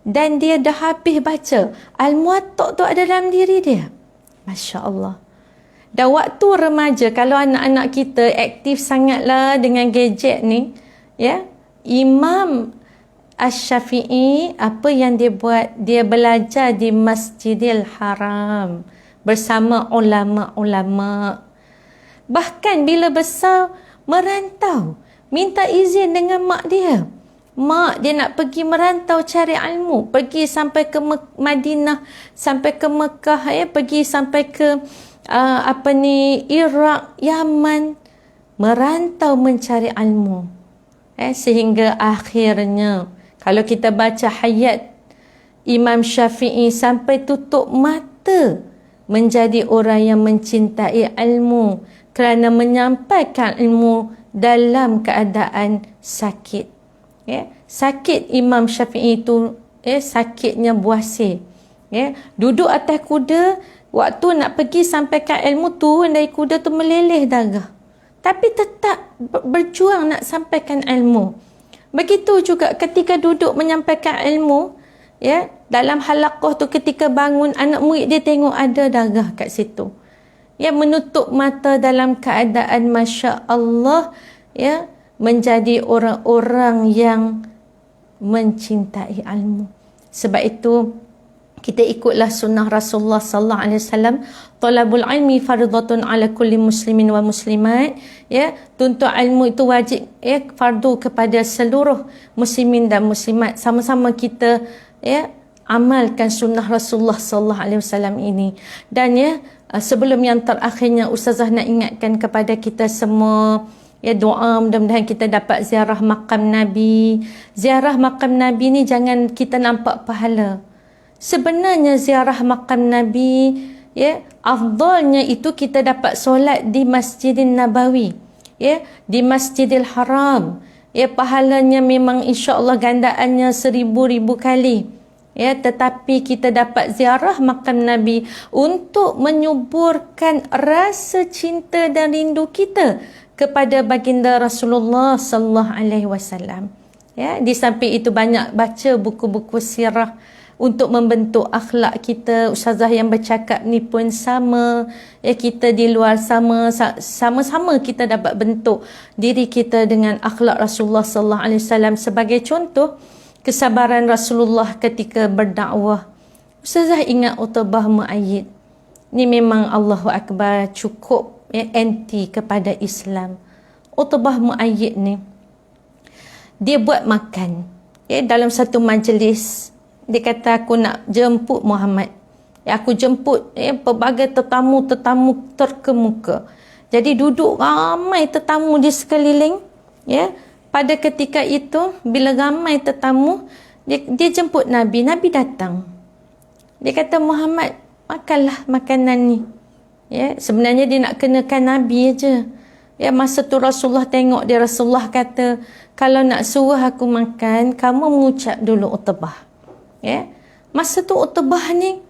[SPEAKER 3] dan dia dah habis baca. Al-Muwatta tu ada dalam diri dia. Masya Allah. Dan waktu remaja, kalau anak-anak kita aktif sangatlah dengan gadget ni, ya, Imam Asy-Syafi'i apa yang dia buat? Dia belajar di Masjidil Haram bersama ulama-ulama. Bahkan bila besar merantau, minta izin dengan mak dia. Mak dia nak pergi merantau cari ilmu, pergi sampai ke Madinah, sampai ke Mekah, ya, pergi sampai ke Iraq, Yaman, merantau mencari ilmu. Sehingga akhirnya kalau kita baca hayat Imam Syafi'i sampai tutup mata menjadi orang yang mencintai ilmu kerana menyampaikan ilmu dalam keadaan sakit. Sakit Imam Syafi'i itu sakitnya buasir. Duduk atas kuda, waktu nak pergi sampaikan ilmu, turun dari kuda tu meleleh darah. Tapi tetap berjuang nak sampaikan ilmu. Begitu juga ketika duduk menyampaikan ilmu, dalam halaqah tu ketika bangun, anak murid dia tengok ada darah kat situ. Menutup mata dalam keadaan Masya Allah, menjadi orang-orang yang mencintai ilmu. Sebab itu kita ikutlah sunnah Rasulullah sallallahu alaihi wasallam, talabul ilmi fardhatun ala kulli muslimin wa muslimat. Tuntut ilmu itu wajib, fardu kepada seluruh muslimin dan muslimat. Sama-sama kita amalkan sunnah Rasulullah sallallahu alaihi wasallam ini. Dan sebelum yang terakhirnya, Ustazah nak ingatkan kepada kita semua, doa mudah-mudahan kita dapat ziarah makam Nabi. Ziarah makam Nabi ni jangan kita nampak pahala. Sebenarnya ziarah makam Nabi, afdalnya itu kita dapat solat di Masjidin Nabawi, di Masjidil Haram. Pahalanya memang insya-Allah gandaannya 1000 kali. Tetapi kita dapat ziarah makam Nabi untuk menyuburkan rasa cinta dan rindu kita kepada baginda Rasulullah sallallahu alaihi wasallam. Di samping itu banyak baca buku-buku sirah untuk membentuk akhlak kita. Ustazah yang bercakap ni pun sama, kita di luar sama-sama kita dapat bentuk diri kita dengan akhlak Rasulullah sallallahu alaihi wasallam. Sebagai contoh, kesabaran Rasulullah ketika berdakwah. Ustazah ingat Utbah Muayyid. Ni memang Allahu Akbar, cukup anti kepada Islam. Utbah Muayyid ni, dia buat makan dalam satu majlis. Dia kata, aku nak jemput Muhammad. Aku jemput pelbagai tetamu-tetamu terkemuka. Jadi duduk ramai tetamu di sekeliling. Pada ketika itu, bila ramai tetamu, dia jemput Nabi. Nabi datang. Dia kata, Muhammad, makanlah makanan ni. Sebenarnya dia nak kenakan Nabi aja. Masa tu Rasulullah tengok dia, Rasulullah kata, kalau nak suruh aku makan, kamu mengucap dulu Utbah. Masa tu Utbah ni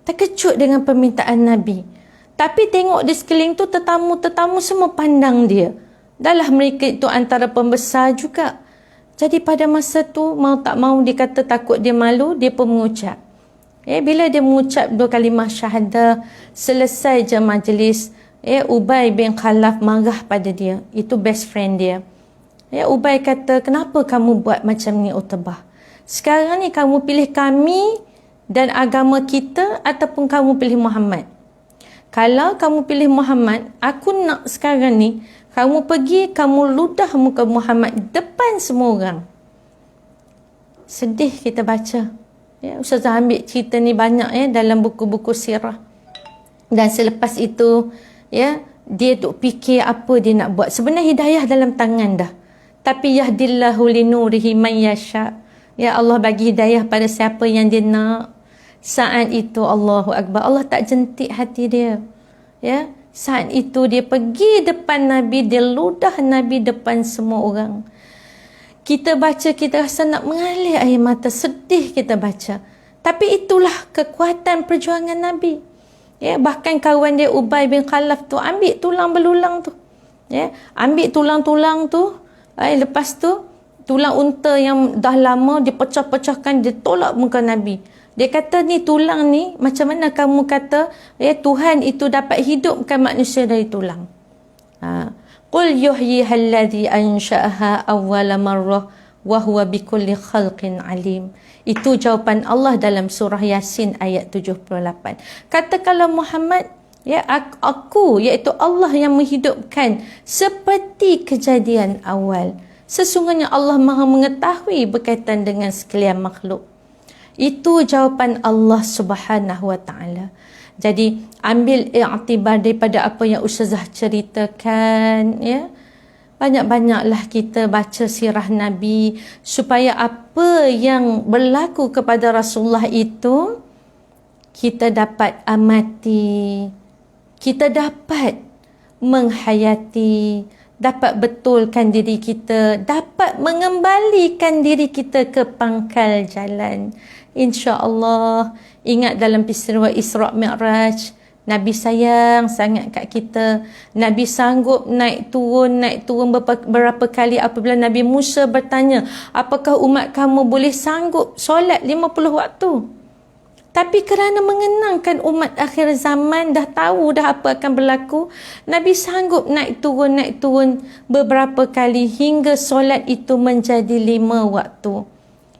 [SPEAKER 3] terkejut dengan permintaan Nabi. Tapi tengok di sekeliling tu tetamu-tetamu semua pandang dia. Dahlah mereka itu antara pembesar juga. Jadi pada masa tu, mau tak mau dia kata takut dia malu, dia pun mengucap. Bila dia mengucap 2 kalimah syahadah, selesai je majlis, Ubay bin Khalaf marah pada dia. Itu best friend dia. Ubay kata, kenapa kamu buat macam ni Utbah? Sekarang ni kamu pilih kami dan agama kita ataupun kamu pilih Muhammad? Kalau kamu pilih Muhammad, aku nak sekarang ni kamu pergi, kamu ludah muka Muhammad depan semua orang. Sedih kita baca. Ustazah ambil cerita ni banyak dalam buku-buku sirah. Dan selepas itu, dia duk fikir apa dia nak buat. Sebenarnya hidayah dalam tangan dah. Tapi yahdillahu linurihi man yasha. Allah bagi hidayah pada siapa yang dia nak. Saat itu Allahu Akbar, Allah tak jentik hati dia. Saat itu dia pergi depan Nabi, dia ludah Nabi depan semua orang. Kita baca, kita rasa nak mengalir air mata, sedih kita baca. Tapi itulah kekuatan perjuangan Nabi. Bahkan kawan dia Ubay bin Khalaf tu ambil tulang belulang tu. Ambil tulang-tulang tu. Lepas tu tulang unta yang dah lama dia pecah-pecahkan, dia tolak muka Nabi. Dia kata ni tulang ni, macam mana kamu kata Tuhan itu dapat hidupkan manusia dari tulang? Qul yuhyiha alladhi ansha'aha awwala marrah wa huwa bikulli khalqin alim. Itu jawapan Allah dalam surah Yasin ayat 78. Katakanlah Muhammad, aku iaitu Allah yang menghidupkan seperti kejadian awal. Sesungguhnya Allah Maha mengetahui berkaitan dengan sekalian makhluk. Itu jawapan Allah Subhanahu wa taala. Jadi ambil iktibar daripada apa yang Ustazah ceritakan, ya. Banyak-banyaklah kita baca sirah Nabi supaya apa yang berlaku kepada Rasulullah itu kita dapat amati, kita dapat menghayati, dapat betulkan diri kita, dapat mengembalikan diri kita ke pangkal jalan. InsyaAllah, ingat dalam peristiwa Isra' Mi'raj, Nabi sayang sangat kat kita. Nabi sanggup naik turun beberapa kali apabila Nabi Musa bertanya, apakah umat kamu boleh sanggup solat 50 waktu? Tapi kerana mengenangkan umat akhir zaman, dah tahu dah apa akan berlaku, Nabi sanggup naik turun beberapa kali hingga solat itu menjadi 5 waktu.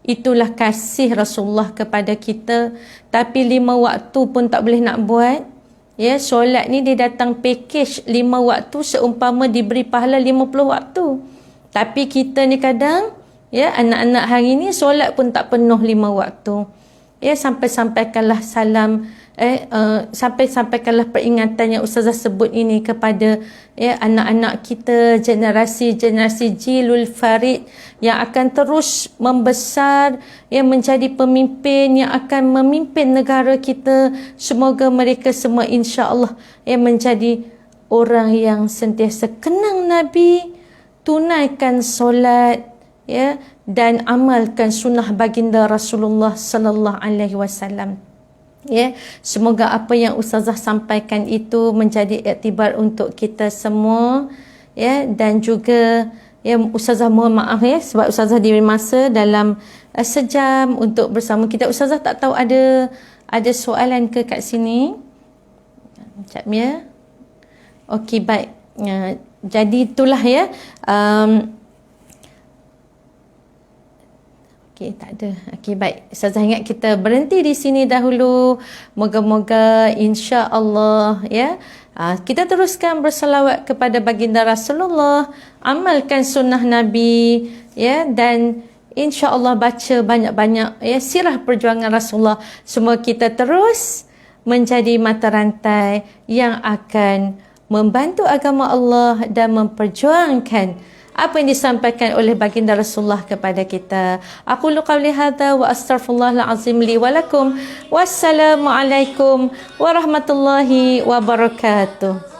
[SPEAKER 3] Itulah kasih Rasulullah kepada kita. Tapi 5 waktu pun tak boleh nak buat. Ya, solat ni dia datang package 5 waktu seumpama diberi pahala 50 waktu. Tapi kita ni kadang, ya, anak-anak hari ni solat pun tak penuh 5 waktu. Ya, sampai-sampaikanlah salam, sampai-sampaikanlah peringatan yang Ustazah sebut ini kepada anak-anak kita, generasi Jilul Farid yang akan terus membesar, yang menjadi pemimpin, yang akan memimpin negara kita. Semoga mereka semua insya-Allah menjadi orang yang sentiasa kenang Nabi, tunaikan solat, ya, dan amalkan sunnah baginda Rasulullah sallallahu alaihi wasallam. Ya, semoga apa yang Ustazah sampaikan itu menjadi iktibar untuk kita semua, ya, dan juga Ustazah mohon maaf sebab Ustazah diberi masa dalam sejam untuk bersama kita. Ustazah tak tahu ada soalan ke kat sini? Sekejap ya. Okey, baik. Jadi itulah ya. Okey, tak ada. Okey, baik. Ustazah ingat kita berhenti di sini dahulu. Moga-moga insya-Allah ya, kita teruskan berselawat kepada baginda Rasulullah, amalkan sunnah Nabi, ya, dan insya-Allah baca banyak-banyak sirah perjuangan Rasulullah. Semua kita terus menjadi mata rantai yang akan membantu agama Allah dan memperjuangkan apa yang disampaikan oleh baginda Rasulullah kepada kita. Aqulu qawli hadza wa astaghfirullahal azim li wa lakum. Wassalamualaikum warahmatullahi wabarakatuh.